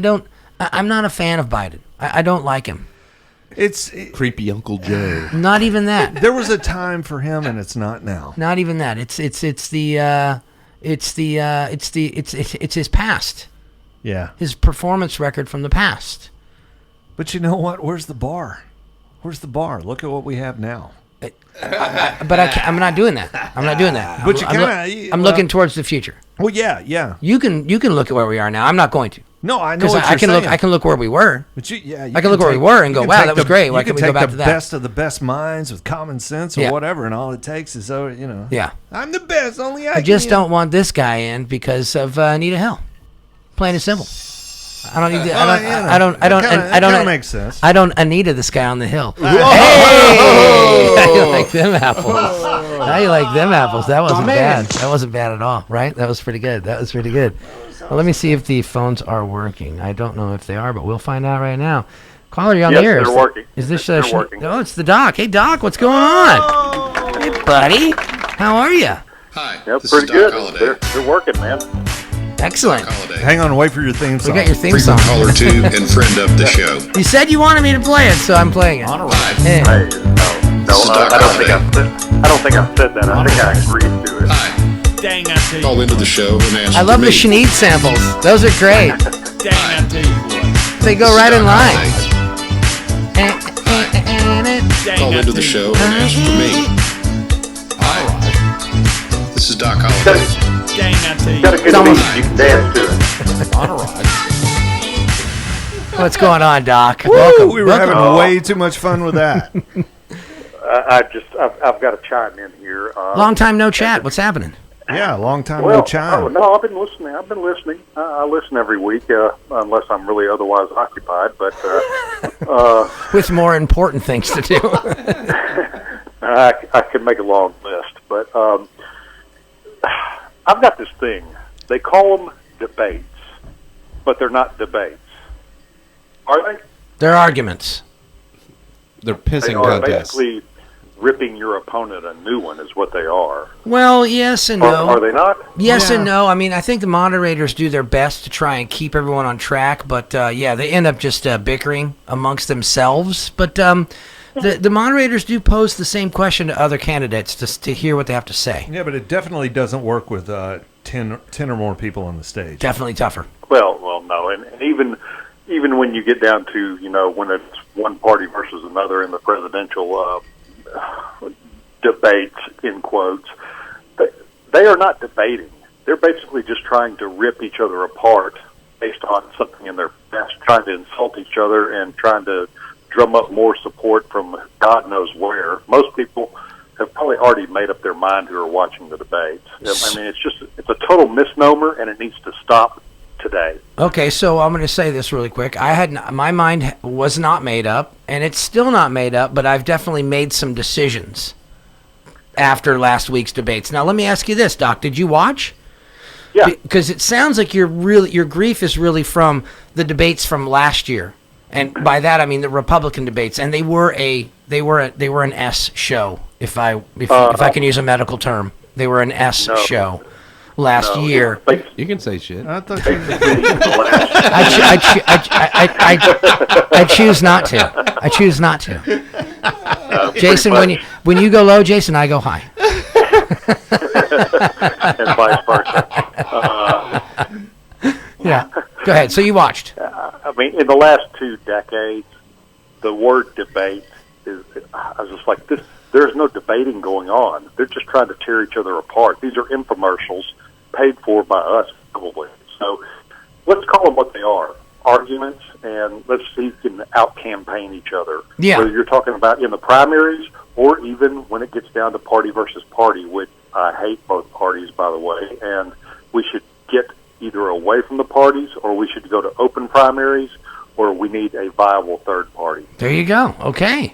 I'm not a fan of Biden. I don't like him. It's creepy Uncle Joe. Not even that. There was a time for him, and it's not now. Not even that. It's his past. Yeah. His performance record from the past. But you know what? Where's the bar? Look at what we have now. I'm not doing that. I'm not doing that. But I'm looking towards the future. Well, yeah. You can look at where we are now. I'm not going to. No, I know what you're saying. I can look where we were. But I can look where we were and go, wow, that was great. Why can't we go back to that? You can take the best of the best minds with common sense or whatever, and all it takes is, Yeah. I'm the best. Only I I just don't want this guy in because of Anita Hill. Plain and simple. I don't need. I don't make sense. I don't Anita this guy on the hill. Hey, how you like them apples? How you like them apples? That wasn't bad. That wasn't bad at all, right? That was pretty good. Well, let me see if the phones are working. I don't know if they are, but we'll find out right now. Caller, you on Yes, the air? they're working. Is this They're working. Oh, it's the Doc. Hey, Doc, what's going on? Hey, buddy. How are you? Hi. Yeah, this pretty is good. Doc Holliday. They're working, man. Excellent. Hang on, wait for your theme song. We got your theme Frequent song. caller 2 and friend of the show. You said you wanted me to play it, so I'm playing it. Hi. Hey. Hey, This is Doc I don't think Holliday. I said that. I think I agreed to it. Hi. Dang, I tell you. Call into the show and ask I love for the me. Sinead samples. Those are great. Dang, I tell you what. They go This is right Doc in line. Holliday. Call into the show and ask for me. Hi. This is Doc Holliday. Dang, I tell you. Got a good beat. You can dance to it. What's going on, Doc? Woo, Welcome. we were Welcome. having way too much fun with that. I've got to chime in here. Long time no chat. What's happening? Yeah, long time Well, no chime. no, I've been listening. I listen every week, unless I'm really otherwise occupied. But With more important things to do. I could make a long list. But I've got this thing. They call them debates, but they're not debates. Are they? They're arguments. They're They pissing are contests. basically ripping your opponent a new one, is what they are. Well, yes and no. Are they not? Yes Yeah. and no. I mean, I think the moderators do their best to try and keep everyone on track, but yeah, they end up just bickering amongst themselves. But the moderators do pose the same question to other candidates to hear what they have to say. Yeah, but it definitely doesn't work with 10 or more people on the stage. Definitely tougher. Well, no, and even when you get down to when it's one party versus another in the presidential debates, in quotes, they are not debating. They're basically just trying to rip each other apart based on something in their past, trying to insult each other and trying to drum up more support from God knows where. Most people have probably already made up their mind who are watching the debates. I mean, it's a total misnomer, and it needs to stop today. Okay, so I'm going to say this really quick. My mind was not made up, and it's still not made up, but I've definitely made some decisions after last week's debates. Now, let me ask you this, Doc. Did you watch? Yeah. Because it sounds like your grief is really from the debates from last year, and by that I mean the Republican debates, and they were an S show. If I can use a medical term, they were an S show. Last year, You can say shit. I thought I choose not to. I choose not to. Jason, when you go low, Jason, I go high. And vice versa. Yeah. Go ahead. So you watched. I mean, in the last 2 decades, the word debate I was just like, there's no debating going on. They're just trying to tear each other apart. These are infomercials paid for by us, probably. So let's call them what they are, arguments, and let's see if we can out-campaign each other. Yeah. Whether you're talking about in the primaries or even when it gets down to party versus party, which I hate both parties, by the way, and we should get either away from the parties or we should go to open primaries or we need a viable third party. There you go. Okay,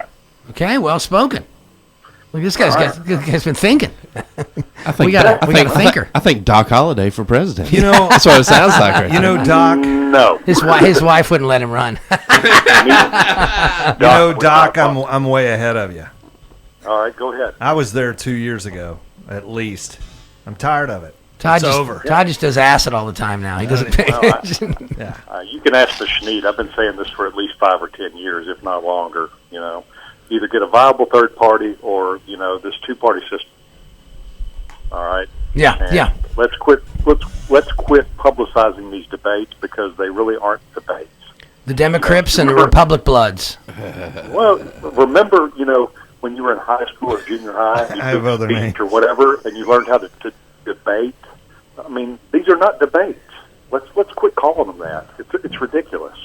well spoken. Look, this guy's been thinking. We got a thinker. I think Doc Holliday for president. know, That's what it sounds like right now. Doc. No. His wife wouldn't let him run. Doc, I'm way ahead of you. All right, go ahead. I was there 2 years ago, at least. I'm tired of it. Todd over. Todd just does acid all the time now. He doesn't pay attention. You can ask the Schneid. I've been saying this for at least 5 or 10 years, if not longer. Either get a viable third party or this two-party system. All right. Yeah. Let's quit publicizing these debates because they really aren't debates. The Democrats and the Republic Bloods. Well, remember, when you were in high school or junior high, you I have other names or whatever, and you learned how to debate. I mean, these are not debates. Let's quit calling them that. It's ridiculous.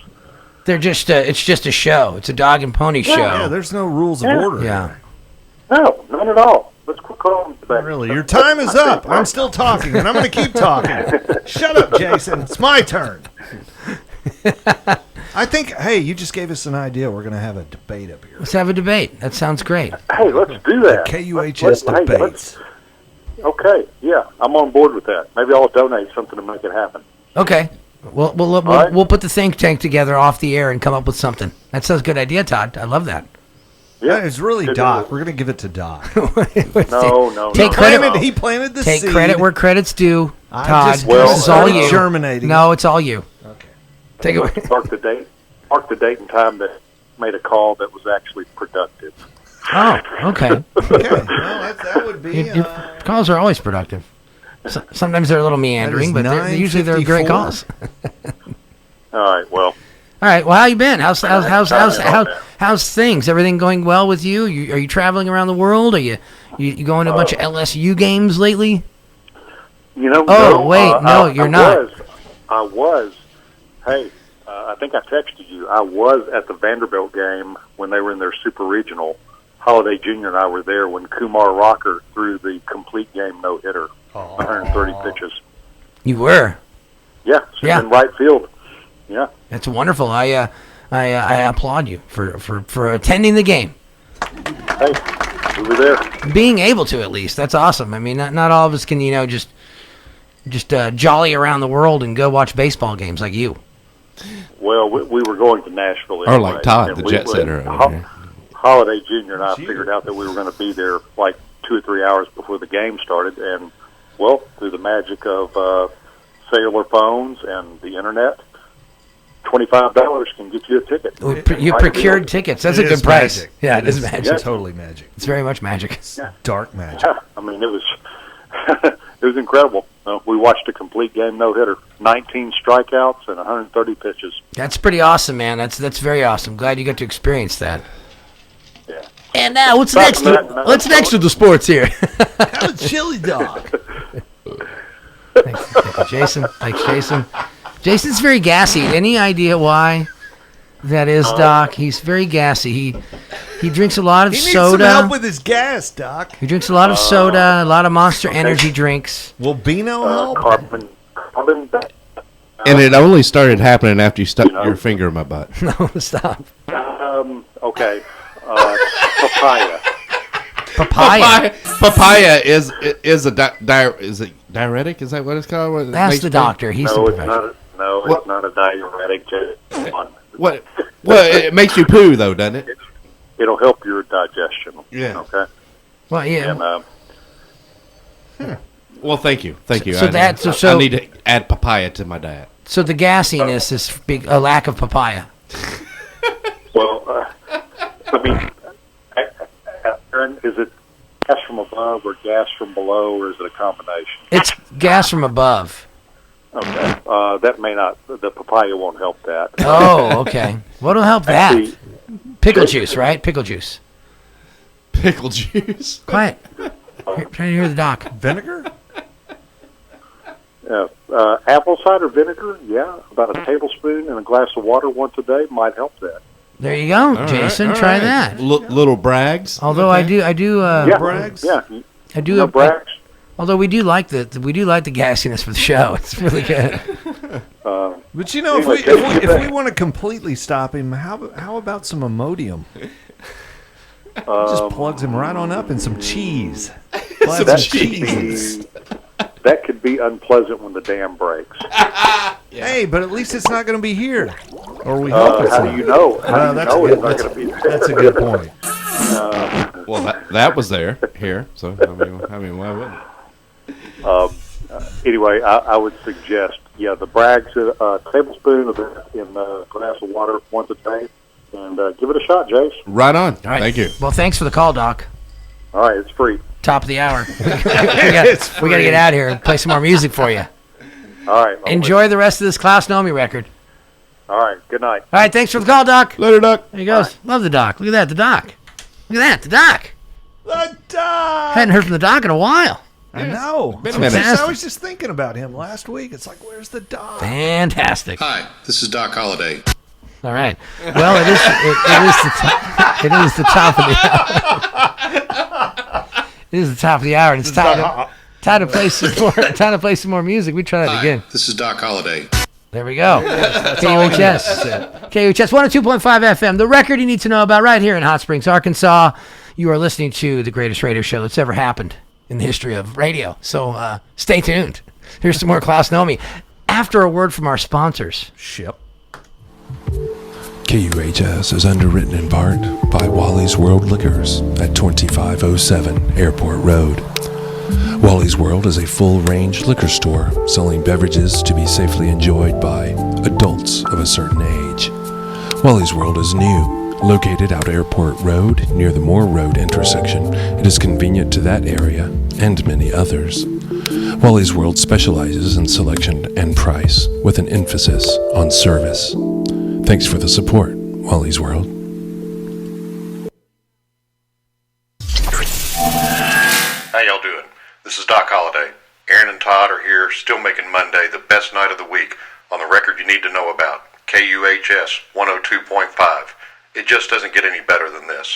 They're just it's just a show. It's a dog and pony show. Yeah, there's no rules of order. Yeah. No, none at all. Let's quit calling them debates. Really, your time is up. I'm still talking, and I'm going to keep talking. Shut up, Jason. It's my turn. I think, hey, you just gave us an idea. We're going to have a debate up here. Let's have a debate. That sounds great. Hey, let's do that. The KUHS debates. Okay, yeah, I'm on board with that. Maybe I'll donate something to make it happen. Okay. We'll put the think tank together off the air and come up with something. That sounds a good idea, Todd. I love that. Yeah, it's really Doc. We're going to give it to Doc. No. Take credit. He planted the Take seed. credit where credit's due, Todd. This is all you. Germinating. No, it's all you. Okay. Take it. Mark the date and time that made a call that was actually productive. Oh, okay. Okay. Well, that would be. Your calls are always productive. Sometimes they're a little meandering, but usually they're great calls. All right. Well. All right. Well, how you been? How's things? Everything going well with you? Are you traveling around the world? Are you going to a bunch of LSU games lately? You know. No, you're not. I was. Hey, I think I texted you. I was at the Vanderbilt game when they were in their super regional. Holiday Jr. and I were there when Kumar Rocker threw the complete game no-hitter, 130 pitches. You were? Yeah, in right field. Yeah. That's wonderful. I applaud you for attending the game. Hey, we were there. Being able to, at least. That's awesome. I mean, not all of us can, just jolly around the world and go watch baseball games like you. Well, we were going to Nashville anyway. Or like Todd, the jet setter over here. Holiday Jr. and I figured out that we were going to be there like 2 or 3 hours before the game started, and, well, through the magic of cellular phones and the internet, $25 can get you a ticket. You procured tickets. That's a good price. Magic. Yeah, it is magic. It's totally magic. It's very much magic. Yeah. Dark magic. Yeah, I mean, it was it was incredible. We watched a complete game no-hitter, 19 strikeouts and 130 pitches. That's pretty awesome, man. That's very awesome. Glad you got to experience that. Yeah. And now, what's next to the sports here? Have a chili dog. Thanks, Jason. Thanks, Jason. Jason's very gassy. Any idea why that is, Doc? He's very gassy. He drinks a lot of soda. He needs some help with his gas, Doc. He drinks a lot of soda, a lot of Monster Energy drinks. Will Beano help? Carbon. And it only started happening after you stuck your finger in my butt. No, stop. Okay. Papaya. Papaya is a is it diuretic? Is that what it's called? Ask the doctor. He's the professional. It's not a diuretic. Just one. What? Well, it makes you poo, though, doesn't it? It'll help your digestion. Yeah. Okay. Well, yeah. And, well, thank you. So I need to add papaya to my diet. So the gassiness is a lack of papaya. Well, I mean, Aaron, is it gas from above or gas from below, or is it a combination? It's gas from above. Okay. That may not. The papaya won't help that. Oh, okay. What'll help that? Pickle juice, right? Pickle juice. Pickle juice. Quiet. Trying to hear the doc. Vinegar? Apple cider vinegar, yeah. About a tablespoon in a glass of water once a day might help that. There you go, all Jason. Right, try that. Little brags. Although okay. I do. Brags. Yeah. I do. Brags. Although we do like the gassiness for the show. It's really good. But if we want to completely stop him, how about some Imodium? Just plugs him right on up and some cheese. That could be unpleasant when the dam breaks. Yeah. Hey, but at least it's not going to be here. Or we hope it's not. How do you know? That's a good point. Well, that was here. So I mean, why wouldn't it? Anyway, I would suggest, the Bragg's a tablespoon of it in a glass of water once a day, and give it a shot, Jace. Right on. All right. Thank you. Well, thanks for the call, Doc. All right, it's free. Top of the hour. we got to get out of here and play some more music for you. All right. Enjoy the rest of this Klaus Nomi record. All right. Good night. All right. Thanks for the call, Doc. Later, Doc. There he goes. Right. Love the Doc. Look at that. The Doc. Look at that. The Doc. The Doc. Hadn't heard from the Doc in a while. I know. I was just thinking about him last week. It's like, where's the Doc? Fantastic. Hi, this is Doc Holliday. All right. Well, it is the top of the hour. It is the top of the hour, and it's time to play some more music. We try that again. This is Doc Holliday. There we go. KUHS. KUHS 102.5 FM. The record you need to know about right here in Hot Springs, Arkansas. You are listening to the greatest radio show that's ever happened in the history of radio. So stay tuned. Here's some more Klaus Nomi. after a word from our sponsors. Ship. KUHS is underwritten in part by Wally's World Liquors at 2507 Airport Road. Wally's World is a full-range liquor store selling beverages to be safely enjoyed by adults of a certain age. Wally's World is new, located out Airport Road near the Moore Road intersection. It is convenient to that area and many others. Wally's World specializes in selection and price with an emphasis on service. Thanks for the support, Wally's World. How y'all doing? This is Doc Holliday. Aaron and Todd are here, still making Monday the best night of the week on the record you need to know about, KUHS 102.5. It just doesn't get any better than this.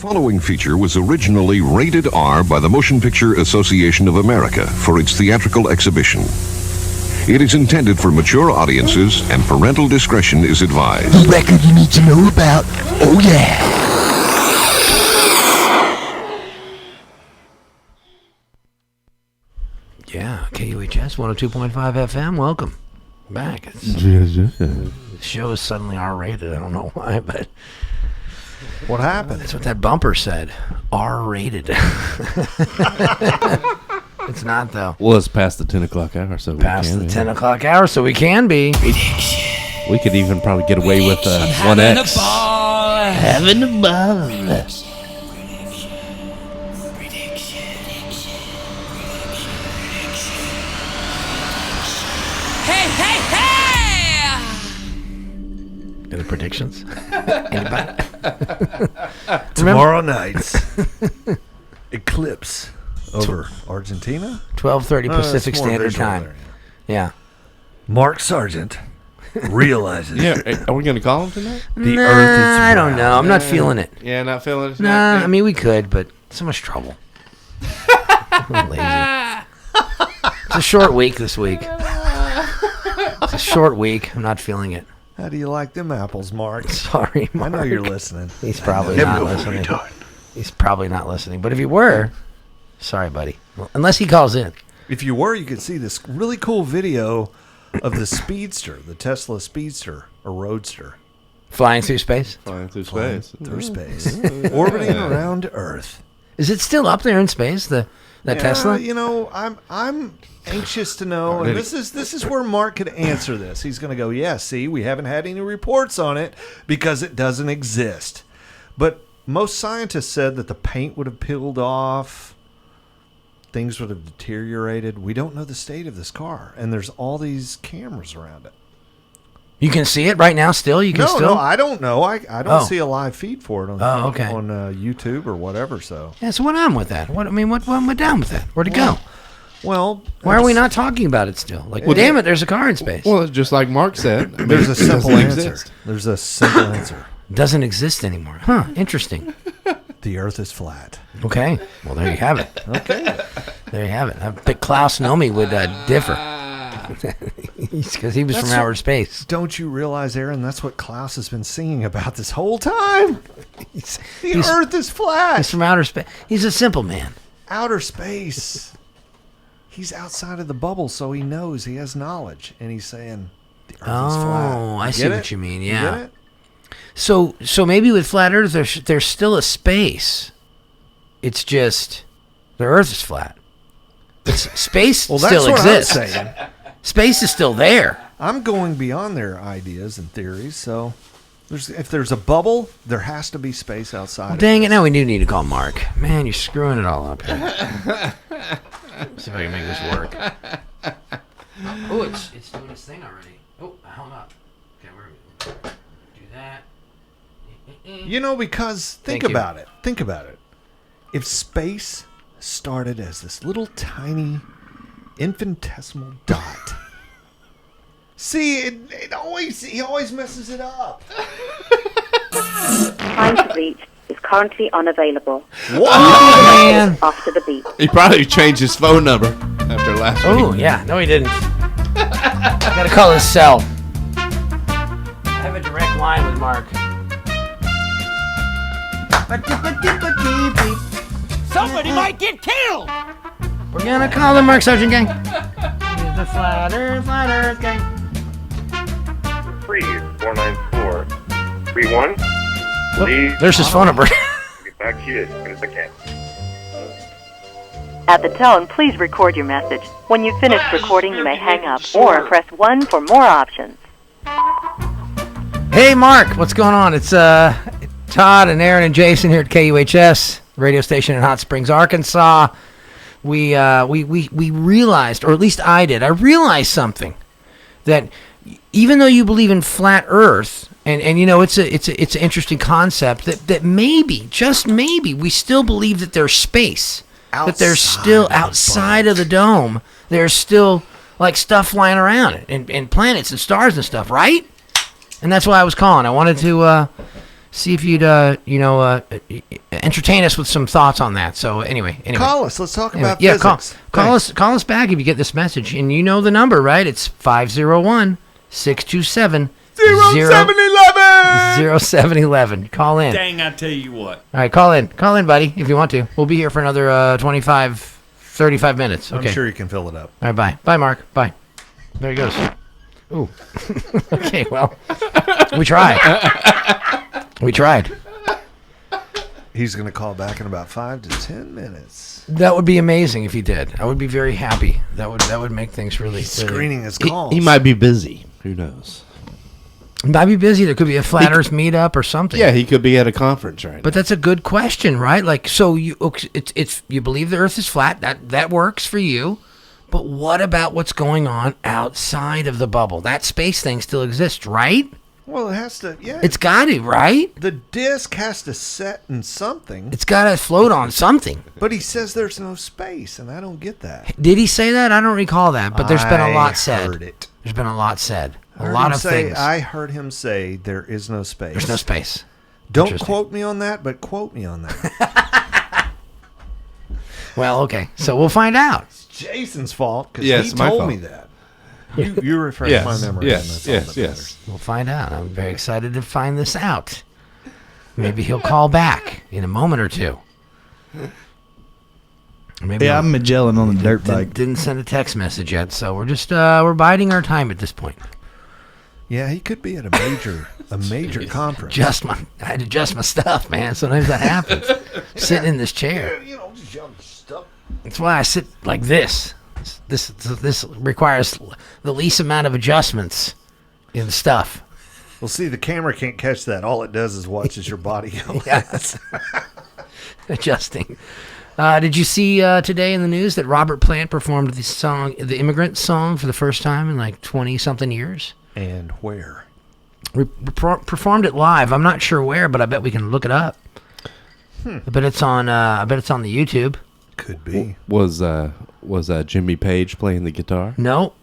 following feature was originally rated R by the Motion Picture Association of America for its theatrical exhibition. It is intended for mature audiences and parental discretion is advised. The record you need to know about. Oh, yeah. Yeah, KUHS 102.5 FM. Welcome back. The show is suddenly R-rated. I don't know why, but what happened? That's what that bumper said. R-rated. It's not, though. Well, it's past the 10 o'clock hour, so past the 10 o'clock hour, so we can be. We could even probably get away with 1X. Having a ball. Any predictions? Anybody? Tomorrow night's eclipse over Argentina. 12:30 Pacific Standard Time. There, yeah. Mark Sargent realizes. Yeah, are we going to call him tonight? The Earth is I don't know. I'm not feeling it. Yeah, not feeling it. Nah, I mean we could, but so much trouble. I'm lazy. It's a short week this week. It's a short week. I'm not feeling it. How do you like them apples, Mark? Sorry, Mark. I know you're listening. He's probably not listening. He's probably not listening. But if you were, sorry, buddy. Well, unless he calls in. If you were, you could see this really cool video of the Speedster, the Tesla Speedster, or Roadster. Flying through space? Flying through space. Orbiting around Earth. Is it still up there in space, that Tesla? You know, I'm anxious to know, and this is where Mark could answer this. He's going to go, yeah, see, we haven't had any reports on it because it doesn't exist. But most scientists said that the paint would have peeled off, things would have deteriorated. We don't know the state of this car, and there's all these cameras around it. You can see it right now still? You can No, I don't know. I don't see a live feed for it on on YouTube or whatever. So yeah, so what on with that? What went down with that? Where'd it go? Well, why are we not talking about it still? Like, damn it, there's a car in space. Well, it's just like Mark said. There's a simple answer. There's a simple answer. Doesn't exist anymore. Huh, interesting. The Earth is flat. Okay, well, there you have it. Okay. There you have it. I think Klaus Nomi would differ. Because he was from outer space. Don't you realize, Aaron, that's what Klaus has been singing about this whole time? The Earth is flat. He's from outer space. He's a simple man. Outer space. He's outside of the bubble, so he knows, he has knowledge. And he's saying, the Earth is flat. Oh, I see what you mean, You yeah. get it? So maybe with flat Earth, there's still a space. It's just the Earth is flat. But space still exists. What I'm saying. Space is still there. I'm going beyond their ideas and theories, so if there's a bubble, there has to be space outside. Well, dang it, now we do need to call Mark. Man, you're screwing it all up here. See if I can make this work. Oh, it's doing its thing already. Oh, I hung up. Okay, we're going to do that. You know, because think about it. Think about it. If space started as this little tiny infinitesimal dot. See, he always messes it up. Time to reach is currently unavailable. What? Man. After the beep. He probably changed his phone number after last week. Oh, yeah. No, he didn't. I gotta call his cell. I have a direct line with Mark. Somebody might get killed! We're gonna call the Mark Sargent gang. The Flat Earth gang. 3494 31. Well, there's his phone number. Get back to you as soon as I can. At the tone, please record your message. When you've finished recording, you may hang up or press 1 for more options. Hey, Mark, what's going on? It's Todd and Aaron and Jason here at KUHS, radio station in Hot Springs, Arkansas. We realized, or at least I did, I realized something, that even though you believe in flat Earth, and you know it's an interesting concept, that maybe, just maybe, we still believe that there's space, that there's still outside of the dome, there's still like stuff flying around and planets and stars and stuff, right? And that's why I was calling. I wanted to see if you'd entertain us with some thoughts on that. So anyway. Call us. Let's talk about yeah, physics. call us back if you get this message, and you know the number, right? It's 501-627 0711. Call in. Dang, I tell you what. All right, call in, buddy, if you want to. We'll be here for another 35 minutes. Okay. I'm sure you can fill it up. All right, bye, Mark. Bye. There he goes. Ooh. Okay, well, we tried. He's going to call back in about 5 to 10 minutes. That would be amazing if he did. I would be very happy. That would make things really. Screening his calls. He might be busy. Who knows? He might be busy. There could be a Flat Earth meetup or something. Yeah, he could be at a conference right now. But that's a good question, right? Like, so you believe the Earth is flat. That works for you. But what about what's going on outside of the bubble? That space thing still exists, right? Well, it has to, yeah. It's got to, right? The disc has to set in something. It's got to float on something. But he says there's no space, and I don't get that. Did he say that? I don't recall that, but there's been a lot said. I heard it. There's been a lot said. Things. I heard him say there is no space. There's no space. Don't quote me on that, but quote me on that. Well, okay. So we'll find out. It's Jason's fault because Yeah, he it's my told fault. me that. You refresh my memory. Yes. We'll find out. I'm very excited to find this out. Maybe he'll call back in a moment or two. Maybe I'm Magellan on the dirt bike. Didn't send a text message yet, so we're just we're biding our time at this point. Yeah, he could be at a major conference. I had to adjust my stuff, man. Sometimes that happens. Sitting in this chair. Just young stuff. That's why I sit like this. This requires the least amount of adjustments in the stuff. Well, see, the camera can't catch that. All it does is watches your body go. Yes. Adjusting. Did you see today in the news that Robert Plant performed the Immigrant Song, for the first time in like 20-something years? And where? We performed it live. I'm not sure where, but I bet we can look it up. I bet it's on the YouTube. Could be. Was Jimmy Page playing the guitar? No.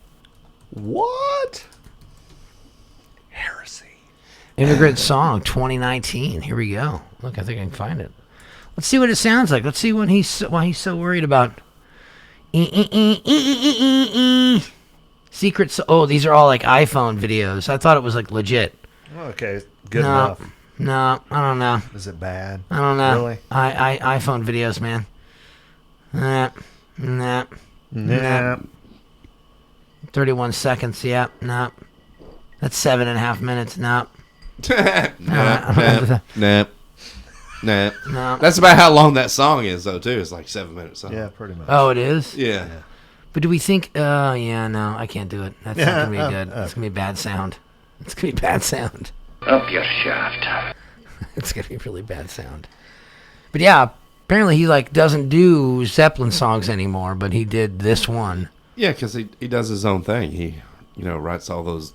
What? Heresy. Immigrant Song 2019. Here we go. Look, I think I can find it. Let's see what it sounds like. Let's see why he's so worried about secrets. Oh, these are all like iPhone videos. I thought it was like legit. Okay, good enough. No, I don't know. Is it bad? I don't know. Really? iPhone videos, man. Nah. 31 seconds. Yep. Nah. That's 7.5 minutes. Nah. Nah. No. That's about how long that song is, though, too. It's like 7 minutes. Song. Yeah, pretty much. Oh, it is? Yeah. But do we think... yeah, no, I can't do it. That's not going to be good. It's going to be bad sound. It's going to be bad sound. Up your shaft. It's going to be really bad sound. But yeah, apparently he doesn't do Zeppelin songs anymore, but he did this one. Yeah, because he does his own thing. He, writes all those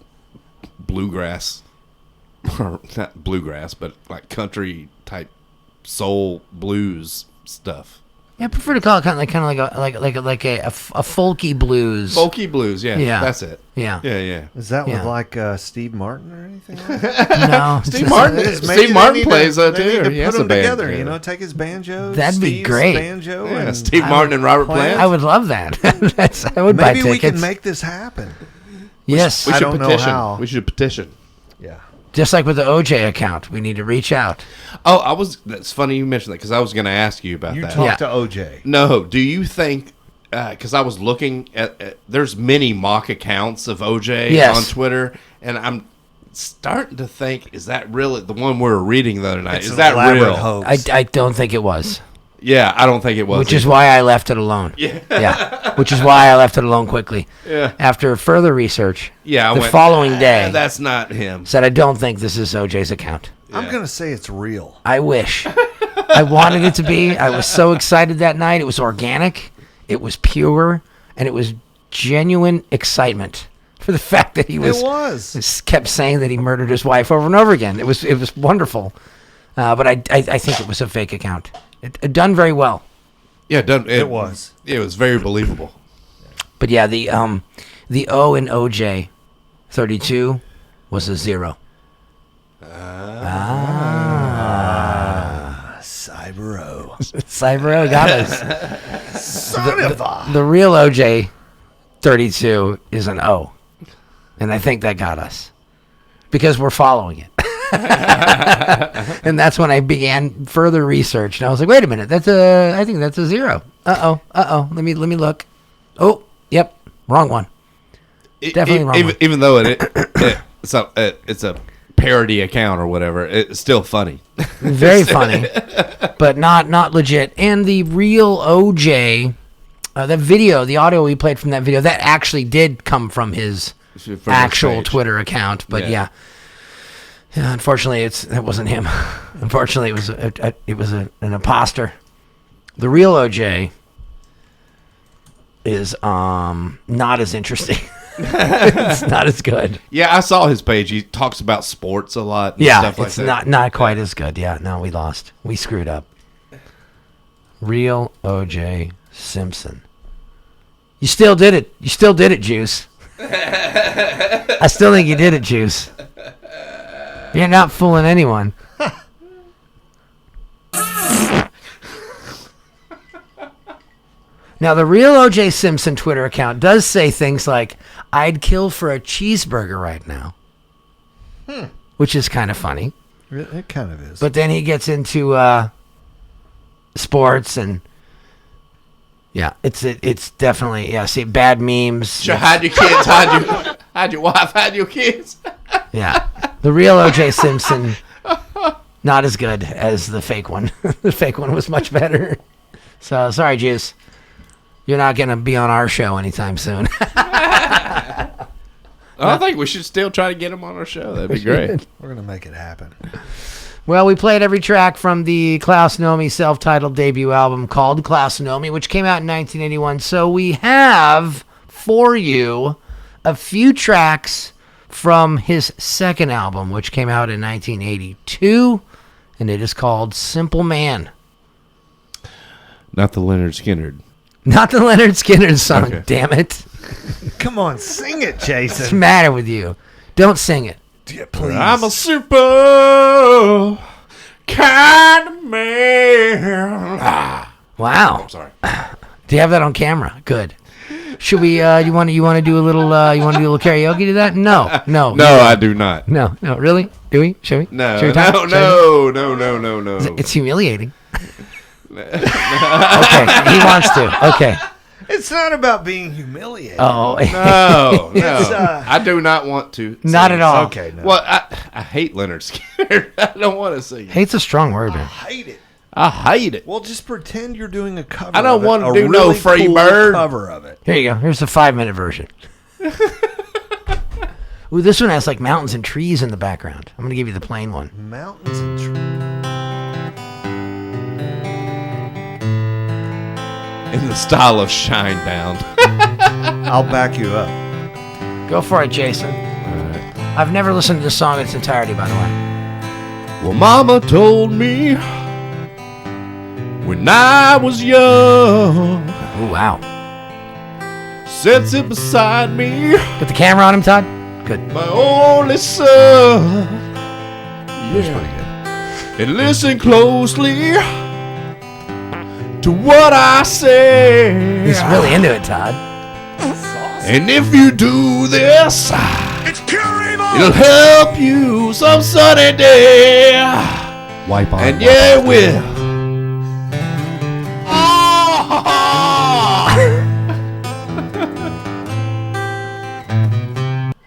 bluegrass... or not bluegrass, but like country-type soul blues stuff. Yeah, I prefer to call it kind of like a folky blues. Folky blues, yeah. That's it. Yeah. Yeah. Is that with Steve Martin or anything like that? No. Steve Martin plays that too. He has put them together, take his banjos. That'd be Steve's great. Banjo Yeah, and Steve Martin and Robert Plant. I would love that. I would buy tickets. Maybe we can make this happen. Yes. We should don't know petition. how. We should petition. Yeah. Just like with the OJ account, we need to reach out. Oh, that's funny you mentioned that because I was going to ask you about You that. talked to OJ. No, do you think, because I was looking at, there's many mock accounts of OJ on Twitter, and I'm starting to think, is that really the one we were reading the other night? It's is an that elaborate real? hoax. I don't think it was. Yeah, I don't think it was. Which is why I left it alone. Yeah. Which is why I left it alone quickly. Yeah. After further research, Yeah, the following day, that's not him. said I don't think this is OJ's account. I'm going to say it's real. I wish. I wanted it to be. I was so excited that night. It was organic. It was pure. And it was genuine excitement for the fact that he was kept saying that he murdered his wife over and over again. It was wonderful. But I think it was a fake account. It done very well. Yeah, it was. It was very believable. But yeah, the O in OJ 32 was a 0. Cyber-O. Cyber-O got us. Son of a... The real OJ 32 is an O. And I think that got us. Because we're following it. And that's when I began further research. And I was like, wait a minute, I think that's a 0. Uh-oh. Let me look. Oh, yep. Wrong one. Definitely wrong one. Even though it's a parody account or whatever, it's still funny. Very funny, but not legit. And the real OJ, the video, the audio we played from that video, that actually did come from his actual Twitter account. But yeah, unfortunately, that wasn't him. Unfortunately, it was an imposter. The real OJ is not as interesting. It's not as good. Yeah, I saw his page. He talks about sports a lot. And stuff like it's that. not quite as good. Yeah, no, we lost. We screwed up. Real OJ Simpson. You still did it. You still did it, Juice. I still think you did it, Juice. You're not fooling anyone. Now, the real O.J. Simpson Twitter account does say things like, I'd kill for a cheeseburger right now. Which is kind of funny. It kind of is. But then he gets into sports and... Yeah, it's definitely... see, bad memes. Sure, hide your kids, hide your wife, hide your kids. Yeah. The real O.J. Simpson, not as good as the fake one. The fake one was much better. So, sorry, Juice. You're not going to be on our show anytime soon. I think we should still try to get him on our show. That'd be great. We're going to make it happen. Well, we played every track from the Klaus Nomi self-titled debut album called Klaus Nomi, which came out in 1981. So we have for you a few tracks from his second album, which came out in 1982, and it is called Simple Man. Not the Leonard Skinner. Not the Leonard Skinner song, Okay. Damn it. Come on, sing it, Jason. What's the matter with you? Don't sing it. Yeah, please. I'm a super kind of man. Wow. I'm sorry. Do you have that on camera? Good. Should we? You want to do a little? You want to do a little karaoke to that? No. No, I do not. No. Really? Do we? Should we? No, Should we no. It's humiliating. Okay, he wants to. Okay. It's not about being humiliated. Oh. No. I do not want to. Not at all. Okay. No. Well, I hate Leonard Skinner. I don't want to sing. Hate's a strong word, man. I hate it. Well, just pretend you're doing a cover. I don't want to do really no free cool bird cover of it. Here you go. Here's the 5-minute version. Ooh, this one has like mountains and trees in the background. I'm gonna give you the plain one. Mountains and trees. In the style of Shinedown. I'll back you up. Go for it, Jason. I've never listened to this song in its entirety, by the way. Well, Mama told me when I was young. Oh, wow. Said sit beside me. Put the camera on him, Todd. Good. My only son. Yeah. And listen closely to what I say. He's really into it, Todd. And if you do this, it's pure evil. It'll help you some sunny day. Wipe on. And yeah, it will.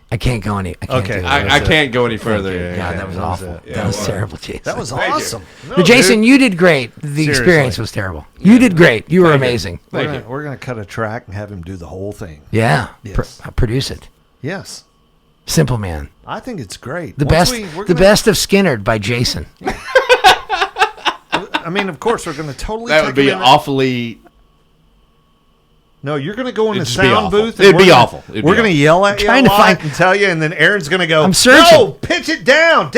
I can't go any. I can't go any further. God, that was awful. That was terrible, Jason. That was awesome. No, Jason, you did great. The experience was terrible. You did great. You were amazing. We're gonna cut a track and have him do the whole thing. Yeah. Yes. Produce it. Yes. Simple Man. I think it's great. The best of Skinnerd by Jason. I mean, of course, we're going to totally. That would be awfully. No, you're going to go in the It'd just be sound awful. booth. It'd be awful. It'd We're be going to awful. yell at you Trying a to lot find- and tell you, and then Aaron's going to go, I'm searching. No, pitch it down,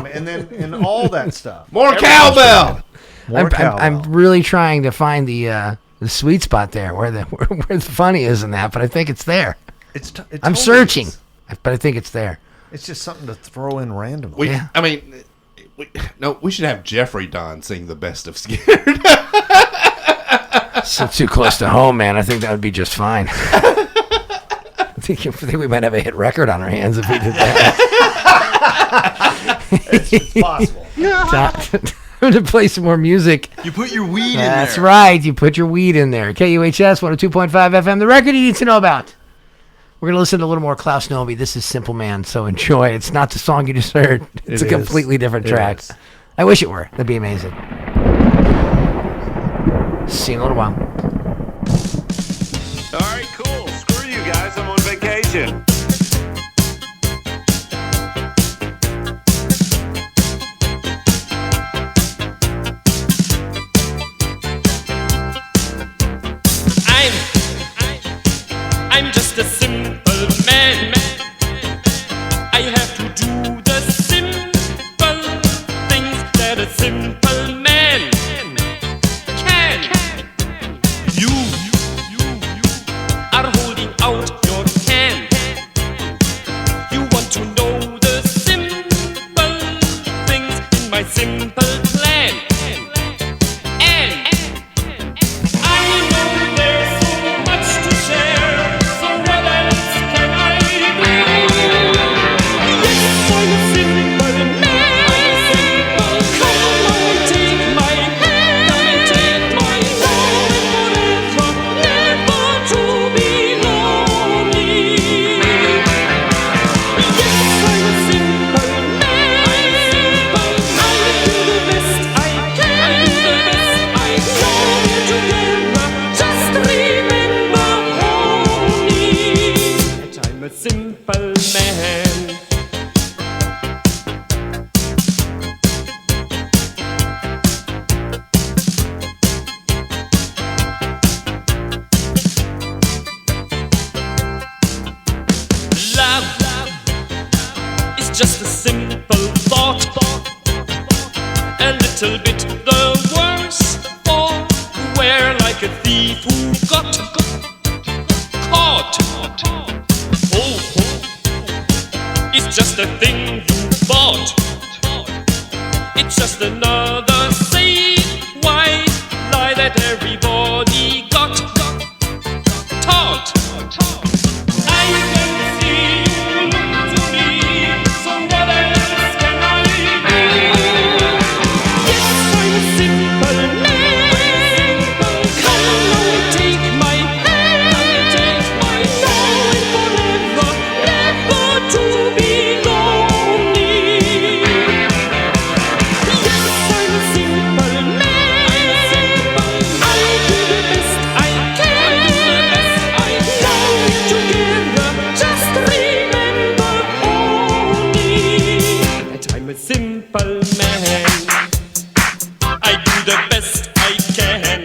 and then and all that stuff. More Everyone's cowbell. More cowbell. I'm really trying to find the sweet spot there where the funny is in that, but I think it's there. I'm totally searching, is. but I think it's there. It's just something to throw in randomly. I mean, we should have Jeffrey Don sing the best of Scared. So too close to home, man. I think that would be just fine. I think we might have a hit record on our hands if we did that. It's possible. Time to play some more music. You put your weed in there. That's right. You put your weed in there. KUHS 102.5 FM. The record you need to know about. We're going to listen to a little more Klaus Nomi. This is Simple Man, so enjoy. It's not the song you just heard. It's a completely different track. I wish it were. That'd be amazing. See you in a little while. All right, cool. Screw you guys. I'm on vacation. I'm just a simple man. I have to do the simple things that a simple man can. You are holding out your hand. You want to know the simple things in my simple plan. And I know there's so much to share. So what else can I do? Yes, I'm a simple man. Come on, take my hand. Take my hand forever, never to be lonely. Yes, I'm a simple man. I do the best I can. Together, just remember only that I'm a simple man. Love is just a simple thought, a little bit the worse for wear like a thief who got caught. Oh, it's just a thing you bought. It's just another safe white lie that everybody got taught. I can see you look to me, so what else can I do? Yes, I'm a simple man. Come on, take my hand. Take my hand forever, never to be lonely. Yes, I'm a simple man. I do the best I can. Now we're together, just remember only that I'm a simple man. I do the best I can.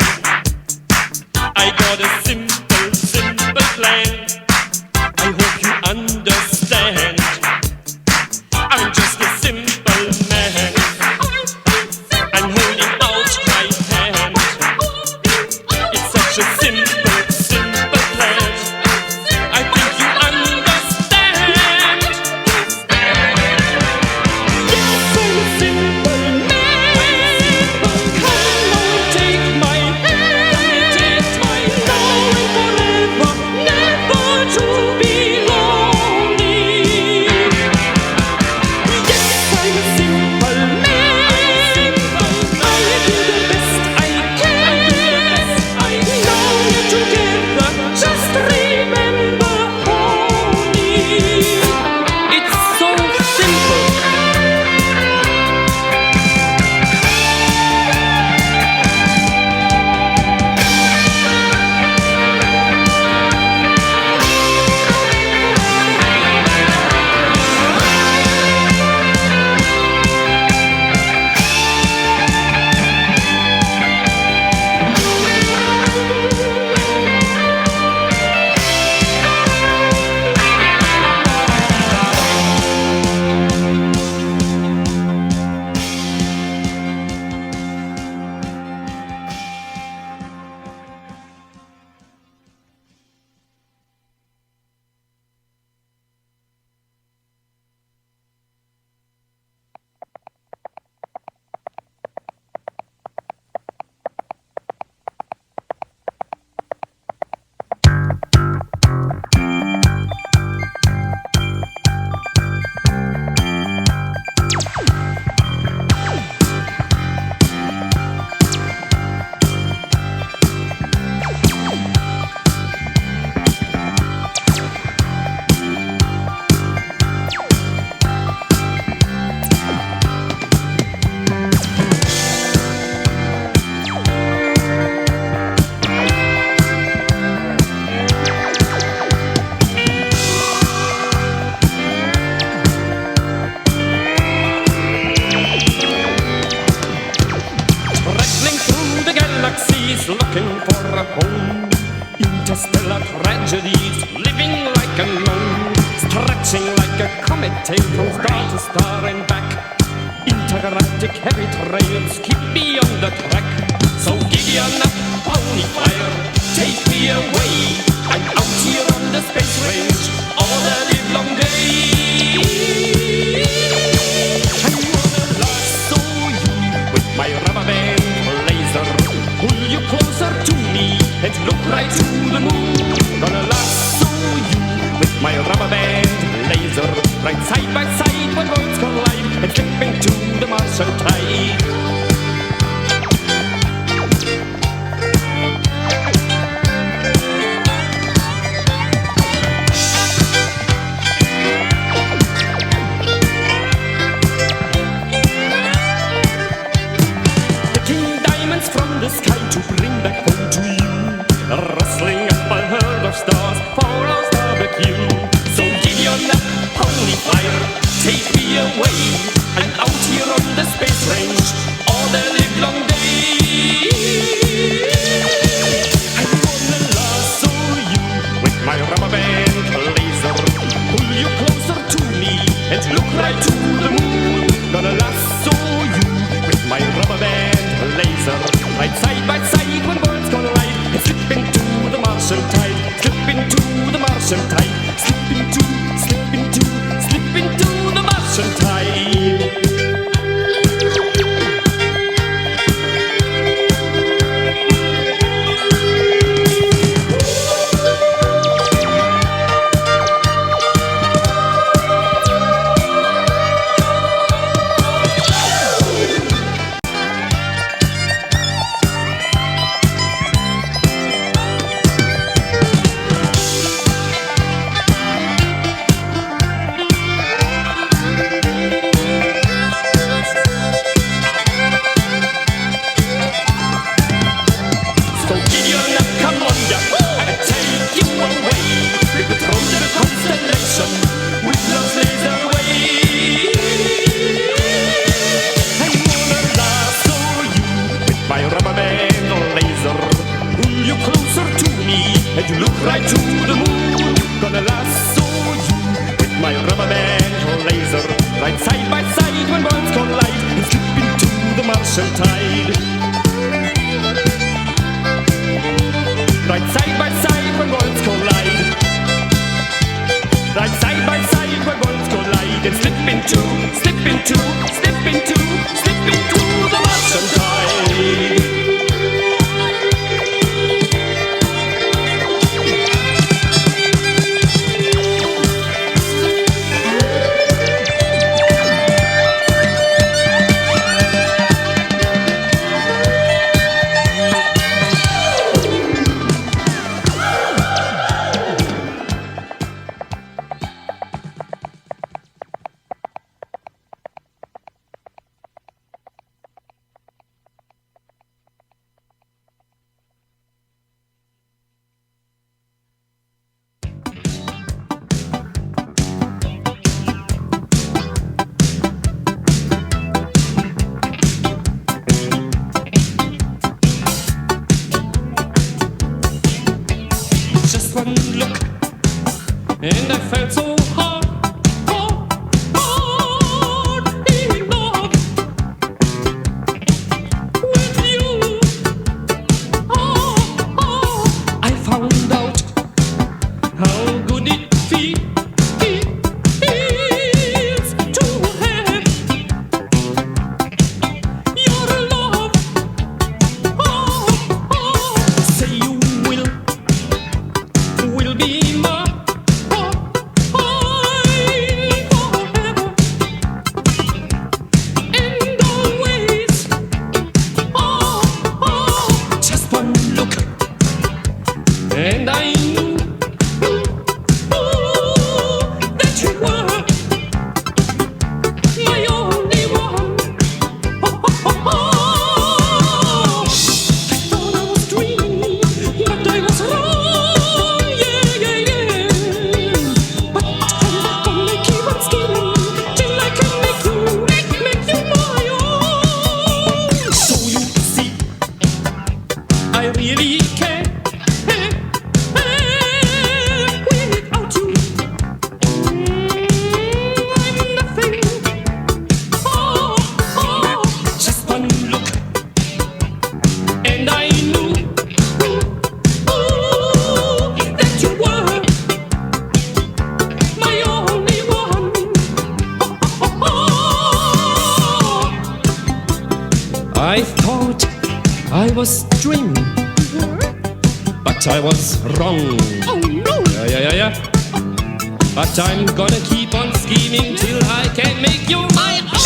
I got a simple, simple plan. I hope you understand. I'm just a simple man. I'm holding out my hand. It's such a simple, simple plan. I think you understand. Yes, I'm a simple man. Come on, take my hand. Take my now and forever, never to be lonely. Yes, I'm a simple man. I do the best I can. Now we're together, interstellar tragedies, living like a moon, stretching like a comet tail from star to star and back. Intergalactic heavy trails keep me on the track. So giddy on up, pony fire, take me away. I'm out here on the space range all the livelong day. I'm gonna lasso you with my rubber band laser, pull you closer to me and look right to the moon. Gonna lasso you with my rubber band laser, right side by side when worlds collide and slip into the Martian tide. From the sky to bring back home to you, rustling up a herd of stars for our barbecue. So giddy on that pony fire, take me away. I'm out here on the space range all the livelong day. I'm gonna lasso you with my rubber band laser, pull you closer to me and look right to the moon. Gonna lasso you with my rubber band laser, right side by side when worlds collide and slip into the Martian tide, slip into the Martian tide, slip into the Martian tide. I really care. was dreaming, but I was wrong. Oh no! Yeah. But I'm gonna keep on scheming till I can make you my own.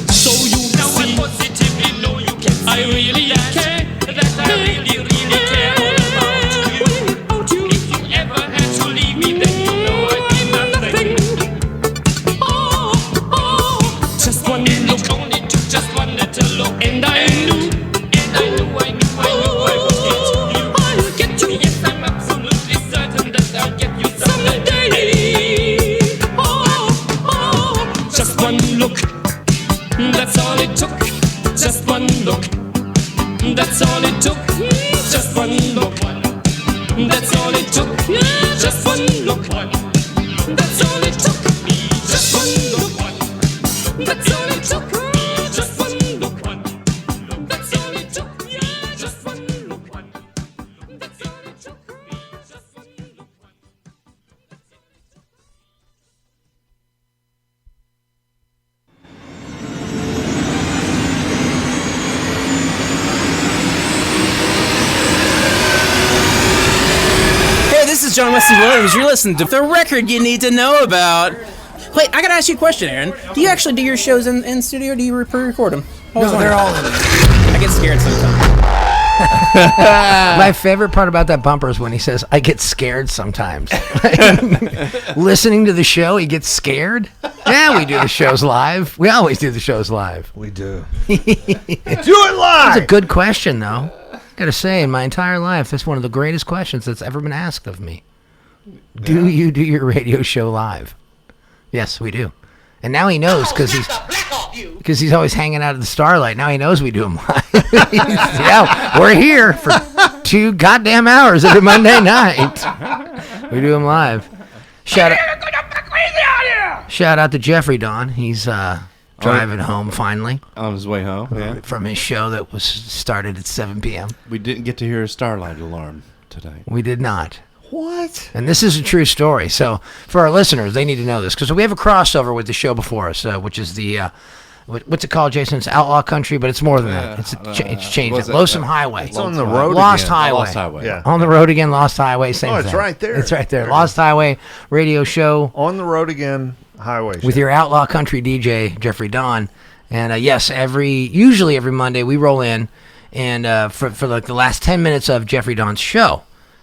So you see, positively know you can. I really care. That I really care all about you. If you ever had to leave me, then you know I'd be nothing. Just one look, only took just one little look, and I knew I would get you. Yes, I'm absolutely certain that I'll get you someday. Just one look, that's all it took. Just one look, that's all it took. Just one look, that's all it took. Just one look, that's all it took. Just one look, that's all it took. Just one look, that's all it took. Just one look, that's all it took. Hey, this is John Wesley Williams. You're listening to The Record You Need to Know About. Wait, I gotta ask you a question, Aaron. Do you actually do your shows in studio, or do you pre-record them? No, they're all in there. I get scared sometimes. My favorite part about that bumper is when he says, I get scared sometimes. Listening to the show, he gets scared. Yeah, we do the shows live. We always do the shows live. We do. Do it live! That's a good question, though. Gotta say, in my entire life, that's one of the greatest questions that's ever been asked of me. Do you do your radio show live? Yes, we do. And now he knows because he's always hanging out at the Starlight. Now he knows we do them live. Yeah, we're here for 2 goddamn hours every Monday night. We do them live. Shout out to Jeffrey Don. He's driving home finally. On his way home, yeah. From his show that was started at 7 p.m. We didn't get to hear a Starlight alarm today. We did not. What? And this is a true story. So for our listeners, they need to know this because we have a crossover with the show before us, which is the what's it called, Jason? It's Outlaw Country, but it's more than that. It's changed. Lonesome Highway. It's on the road Lost again. Highway. Lost Highway. Yeah. On the road again, Lost Highway. Same Oh, it's thing. right there. It's right there. Lost Highway radio show. On the road again, highway. With your Outlaw Country DJ, Jeffrey Don. And yes, usually every Monday we roll in and for like the last 10 minutes of Jeffrey Don's show.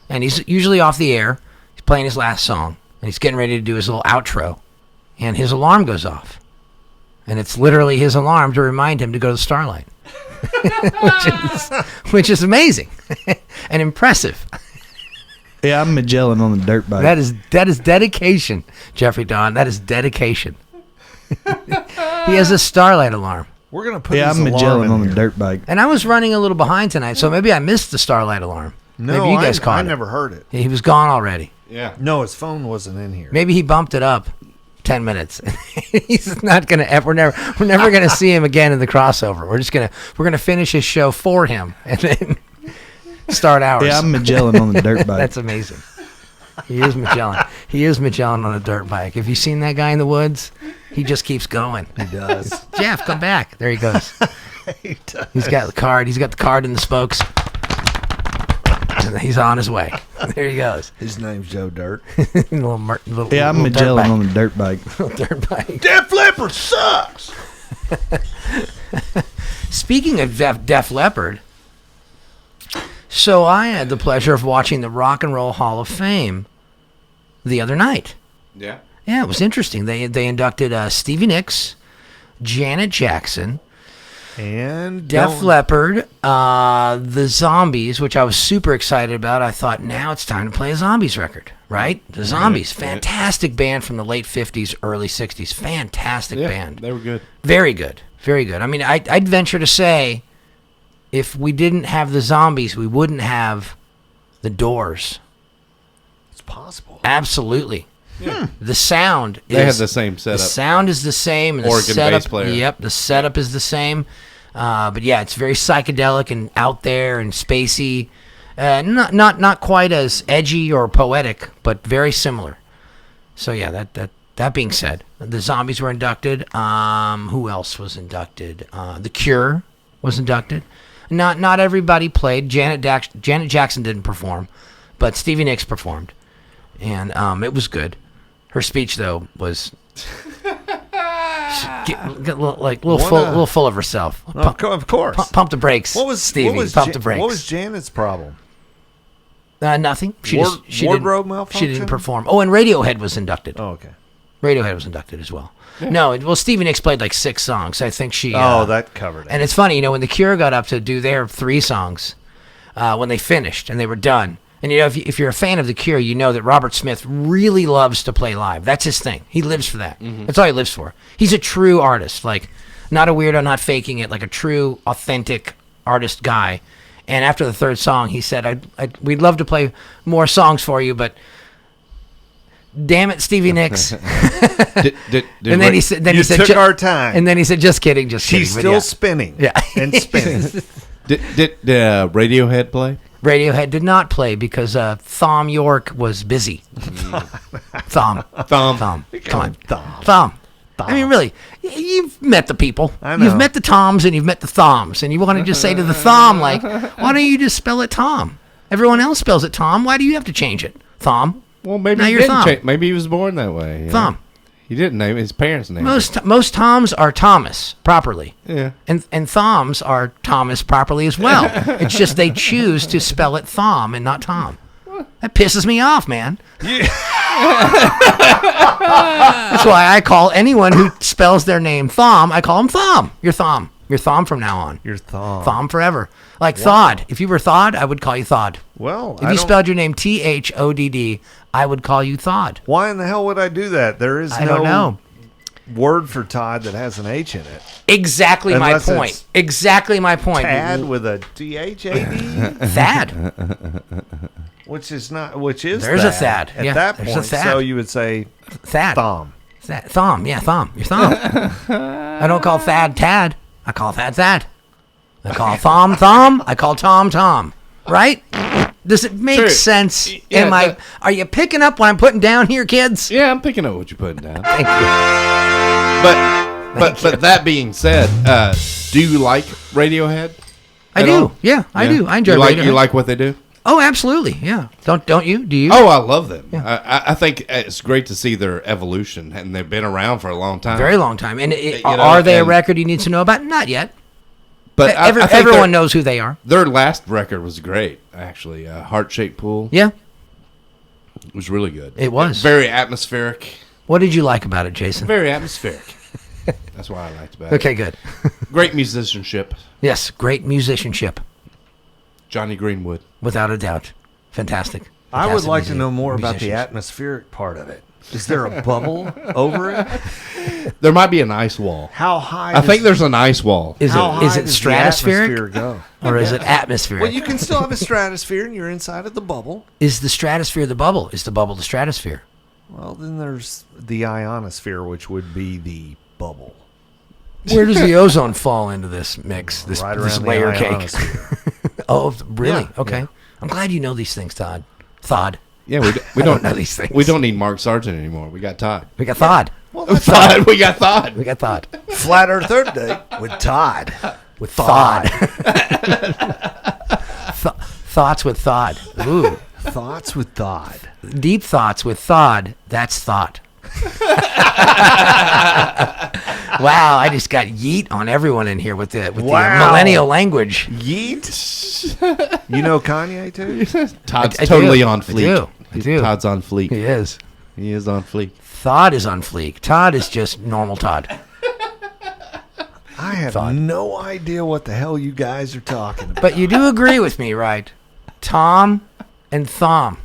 And he's usually off the air. He's playing his last song. And he's getting ready to do his little outro. And his alarm goes off. And it's literally his alarm to remind him to go to the Starlight. which is amazing and impressive. Yeah, I'm Magellan on the dirt bike. That is dedication, Jeffrey Don. That is dedication. He has a Starlight alarm. We're going to put I'm Magellan on the dirt bike. And I was running a little behind tonight, so maybe I missed the Starlight alarm. No, maybe you guys caught it. I never heard it. He was gone already. Yeah. No, his phone wasn't in here. Maybe he bumped it up 10 minutes. He's not going to we're never going to see him again in the crossover. We're going to finish his show for him and then start ours. Yeah, I'm Magellan on the dirt bike. That's amazing. He is Magellan. He is Magellan on a dirt bike. Have you seen that guy in the woods? He just keeps going. He does. Jeff, come back. There he goes. He does. He's got the card. He's got the card in the spokes. And he's on his way. There he goes. His name's Joe Dirt. little I'm little Magellan dirt on the dirt bike. little dirt bike. Def Leppard sucks. Speaking of Def Leppard, so I had the pleasure of watching the Rock and Roll Hall of Fame the other night. Yeah. Yeah, it was interesting. They inducted Stevie Nicks, Janet Jackson, and Def Leppard, the Zombies, which I was super excited about. I thought, now it's time to play a Zombies record, right? The Zombies, fantastic band from the late 50s, early 60s. Fantastic band. They were good. Very good. Very good. I mean, I'd venture to say if we didn't have the Zombies, we wouldn't have the Doors. It's possible. Absolutely. Yeah. The sound they have the same setup. The sound is the same. And Organ the setup, bass player. Yep, the setup is the same. But yeah, it's very psychedelic and out there and spacey. Not quite as edgy or poetic, but very similar. So yeah, that being said, the Zombies were inducted. Who else was inducted? The Cure was inducted. Not everybody played. Janet Jackson didn't perform, but Stevie Nicks performed, and it was good. Her speech though was little full of herself. Of course. Pump the brakes. Stevie? Pump the brakes. What was Janet's problem? Nothing. Wardrobe malfunction? She didn't perform. Oh, and Radiohead was inducted. Oh, okay. Radiohead was inducted as well. No, Stevie Nicks played like 6 songs. I think she... that covered it. And it's funny, when The Cure got up to do their 3 songs, when they finished and they were done, and if you're a fan of The Cure, you know that Robert Smith really loves to play live. That's his thing. He lives for that. Mm-hmm. That's all he lives for. He's a true artist, like not a weirdo, not faking it, like a true, authentic artist guy. And after the 3rd song, he said, we'd love to play more songs for you, but damn it, Stevie Nicks. And then he said, took our time. And then he said, just kidding. She's still spinning. Yeah. And spinning. Did Radiohead play? Radiohead did not play because Thom Yorke was busy. Thom. Come on. Thom. I mean, really, you've met the people. I know. You've met the Toms and you've met the Thoms. And you want to just say to the Thom, like, why don't you just spell it Tom? Everyone else spells it Tom. Why do you have to change it? Thom. Well, maybe now he you're didn't Thom. Maybe he was born that way. Thom. He didn't name it. His parents named it. Most Toms are Thomas properly. Yeah. And Thoms are Thomas properly as well. It's just they choose to spell it Thom and not Tom. That pisses me off, man. Yeah. That's why I call anyone who spells their name Thom, I call him Thom. You're Thom. You're Thom from now on. You're Thom. Thom forever. Like Thod. If you were Thod, I would call you Thod. Well, if you spelled your name Thodd, I would call you Thod. Why in the hell would I do that? There is I don't know. Word for Todd that has an H in it. Exactly my point. Exactly my point. Tad with a THAD? Thad. Which is There's a Thad. At that point, so you would say Thad. Thom. Thom, yeah, Thom. You're Thom. I don't call Thad Tad. I call Thad Thad. I call Thom. I call Tom. Right? Does it make sense? Yeah, Are you picking up what I'm putting down here, kids? Yeah, I'm picking up what you're putting down. Thank you. But that being said, do you like Radiohead? I do. Yeah, I do. I enjoy Radiohead. You like what they do? Oh, absolutely. Yeah. Don't you? Do you? Oh, I love them. Yeah. I think it's great to see their evolution, and they've been around for a long time. Very long time. And are they a record you need to know about? Not yet. But everyone knows who they are. Their last record was great, actually. Heart-Shaped Pool. Yeah. It was really good. It was. Very atmospheric. What did you like about it, Jason? Very atmospheric. That's what I liked about it. Okay, good. Great musicianship. Yes, great musicianship. Johnny Greenwood. Without a doubt. Fantastic. I would like to know more about the atmospheric part of it. Is there a bubble over it? There might be an ice wall. How high? I think there's an ice wall. Is it stratospheric? Go? Or is it atmospheric? Well, you can still have a stratosphere and you're inside of the bubble. Is the stratosphere the bubble? Is the bubble the stratosphere? Well, then there's the ionosphere, which would be the bubble. Where does the ozone fall into this mix? This layer cake. Oh, really? Yeah, okay. yeah. I'm glad you know these things, Todd. Thod. Yeah, we don't know these things. We don't need Mark Sargent anymore. We got Todd. We got Thod. Well, Todd. We got Thod. We got Thod. Flat Earth Earth Day with Todd. With Thod. Thoughts with Thod. Ooh. Thoughts with Thod. Deep thoughts with Thod. That's thought. Wow, I just got yeet on everyone in here with the millennial language. Yeet? You know Kanye too? Todd's totally on fleek. I do. Todd's on fleek. He is. He is on fleek. Thod is on fleek. Todd is just normal Todd. I have no idea what the hell you guys are talking about. But you do agree with me, right? Tom and Thom.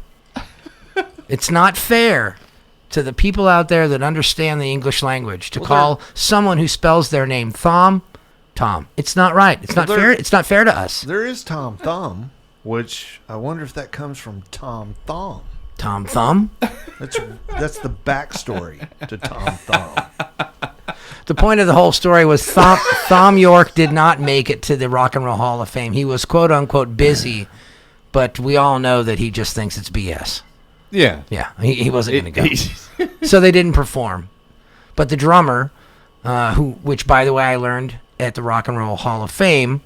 It's not fair to the people out there that understand the English language to call someone who spells their name Thom, Tom. It's not right. It's not fair. It's not fair to us. There is Tom Thumb, which I wonder if that comes from Tom Thumb. Tom Thumb? That's the backstory to Tom Thumb. The point of the whole story was Thom Yorke did not make it to the Rock and Roll Hall of Fame. He was quote unquote busy, but we all know that he just thinks it's BS. Yeah. Yeah, he wasn't going to go. So they didn't perform. But the drummer, which by the way I learned at the Rock and Roll Hall of Fame,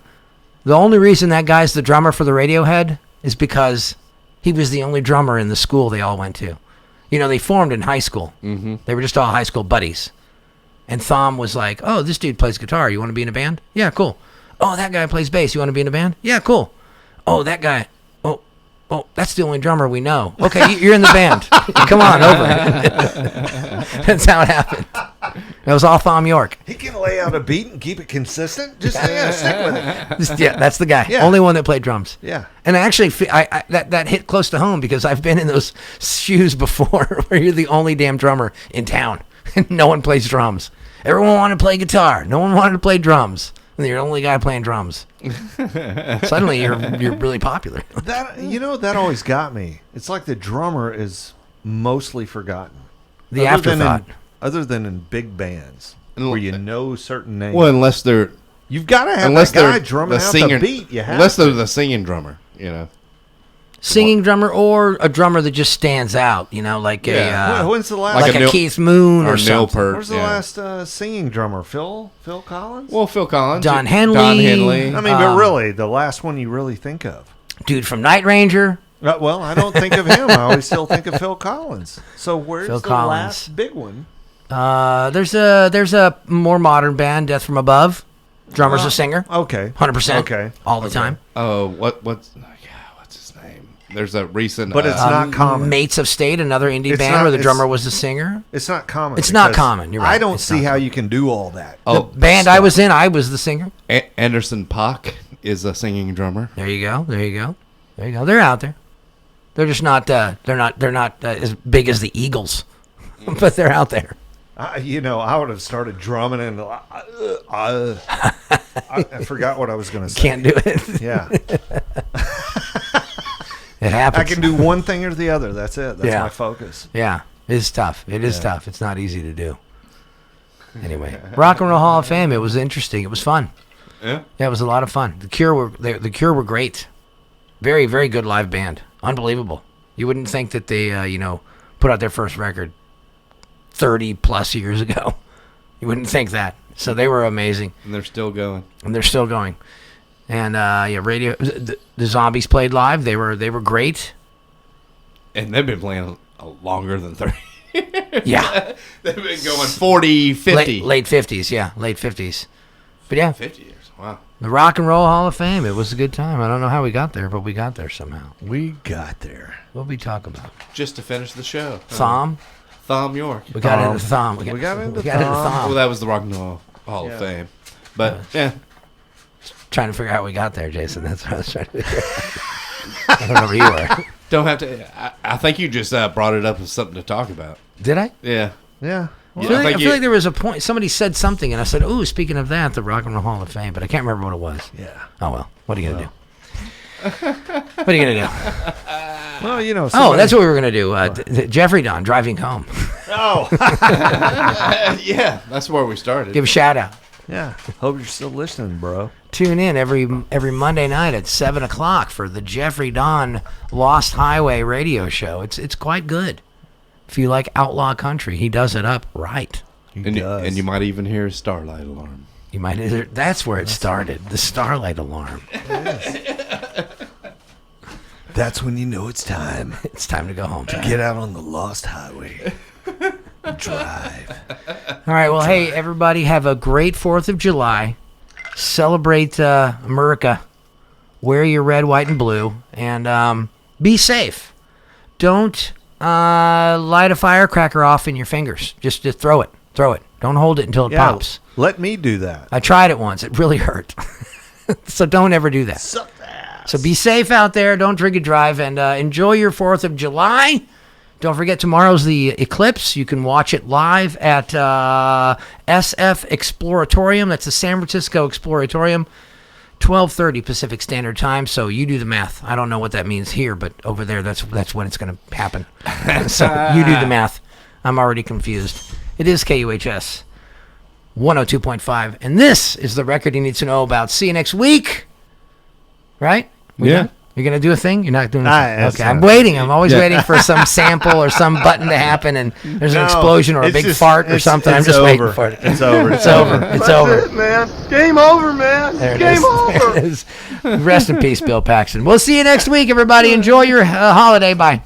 the only reason that guy's the drummer for the Radiohead is because he was the only drummer in the school they all went to. You know, they formed in high school. Mm-hmm. They were just all high school buddies. And Thom was like, oh, this dude plays guitar. You want to be in a band? Yeah, cool. Oh, that guy plays bass. You want to be in a band? Yeah, cool. Oh, that guy. Oh, that's the only drummer we know. Okay, you're in the band. Come on over. That's how it happened. It was all Thom Yorke. He can lay out a beat and keep it consistent. Just stick with it. Yeah, that's the guy. Yeah. Only one that played drums. Yeah. And actually, that hit close to home because I've been in those shoes before where you're the only damn drummer in town and no one plays drums. Everyone wanted to play guitar. No one wanted to play drums. And you're the only guy playing drums. Suddenly, you're really popular. That always got me. It's like the drummer is mostly forgotten. The afterthought. Other than in big bands where you know certain names. Well, unless they're... You've got to have that guy drumming out the beat. You have unless they're the singing drummer, you know. Singing drummer or a drummer that just stands out, you know, like when's the last like a Keith Moon or something. Where's the last singing drummer? Phil Collins? Well, Phil Collins. Don Henley. I mean, but really, the last one you really think of. Dude from Night Ranger. Well, I don't think of him. I always still think of Phil Collins. So where's Phil the Collins. last big one? There's a more modern band, Death from Above. Drummer's a singer. Okay. 100%. Okay. All the time. Oh, what's his name? There's a recent... But it's not common. Mates of State, another indie It's band not- where the it's- drummer was the singer. It's not common. It's not because common. You're right. I don't It's see not how common. you can do all that. The band I was in, I was the singer. Anderson .Paak is a singing drummer. There you go. They're out there. They're just not. They're not as big as the Eagles, but they're out there. I would have started drumming and I forgot what I was going to say. Can't do it. Yeah. It happens. I can do one thing or the other. That's it. That's my focus. Yeah, it's tough. It is tough. It's not easy to do. Anyway, Rock and Roll Hall of Fame. It was interesting. It was fun. Yeah. Yeah, it was a lot of fun. The Cure were great. Very, very good live band. Unbelievable. You wouldn't think that they put out their first record 30 plus years ago. You wouldn't think that. So they were amazing. And they're still going. And radio. The Zombies played live. They were great. And they've been playing longer than 30. Yeah. They've been going 40, 50. Late 50s, yeah. Late 50s. But yeah. 50 years. Wow. The Rock and Roll Hall of Fame. It was a good time. I don't know how we got there, but we got there somehow. We got there. What we talk about? Just to finish the show. Thom Yorke. We got into Thom. We got into Thom. Well, that was the Rock and Roll Hall of Fame. But, yeah. Trying to figure out how we got there, Jason. That's what I was trying to figure out. I don't know where you are. Don't have to. I think you just brought it up as something to talk about. Did I? Yeah. Yeah. I feel like there was a point. Somebody said something, and I said, "Ooh, speaking of that, the Rock and Roll Hall of Fame." But I can't remember what it was. Yeah. Oh well. What are you gonna do? What are you gonna do? Well, Oh, that's what we were gonna do. Jeffrey Don driving home. Oh. Yeah, that's where we started. Give a shout out. Yeah. Hope you're still listening, bro. Tune in every Monday night at 7:00 for the Jeffrey Don Lost Highway radio show. It's quite good. If you like outlaw country, he does it up right. And you might even hear a starlight alarm. You might. That's where it started. The starlight alarm. That's when you know it's time. It's time to go home. To get out on the Lost Highway. Drive. All right. Well, hey, everybody, have a great 4th of July. Celebrate America. Wear your red, white, and blue. And be safe. Don't light a firecracker off in your fingers. Just throw it. Throw it. Don't hold it until it pops. Let me do that. I tried it once. It really hurt. So don't ever do that. So be safe out there. Don't drink and drive. And enjoy your 4th of July. Don't forget, tomorrow's the eclipse. You can watch it live at SF Exploratorium. That's the San Francisco Exploratorium. 12:30 Pacific Standard Time. So you do the math. I don't know what that means here, but over there, that's when it's going to happen. So you do the math. I'm already confused. It is KUHS 102.5. And this is the record you need to know about. See you next week. Right? Yeah. You're going to do a thing? You're not doing a that's thing? Okay, I'm fine. waiting. I'm always waiting for some sample or some button to happen, and there's an explosion or a big fart or something. I'm just waiting for it. It's over. It's over. It's over. That's it, man. Game over, man. There it Game is. over. There it is. Rest in peace, Bill Paxton. We'll see you next week, everybody. Enjoy your holiday. Bye.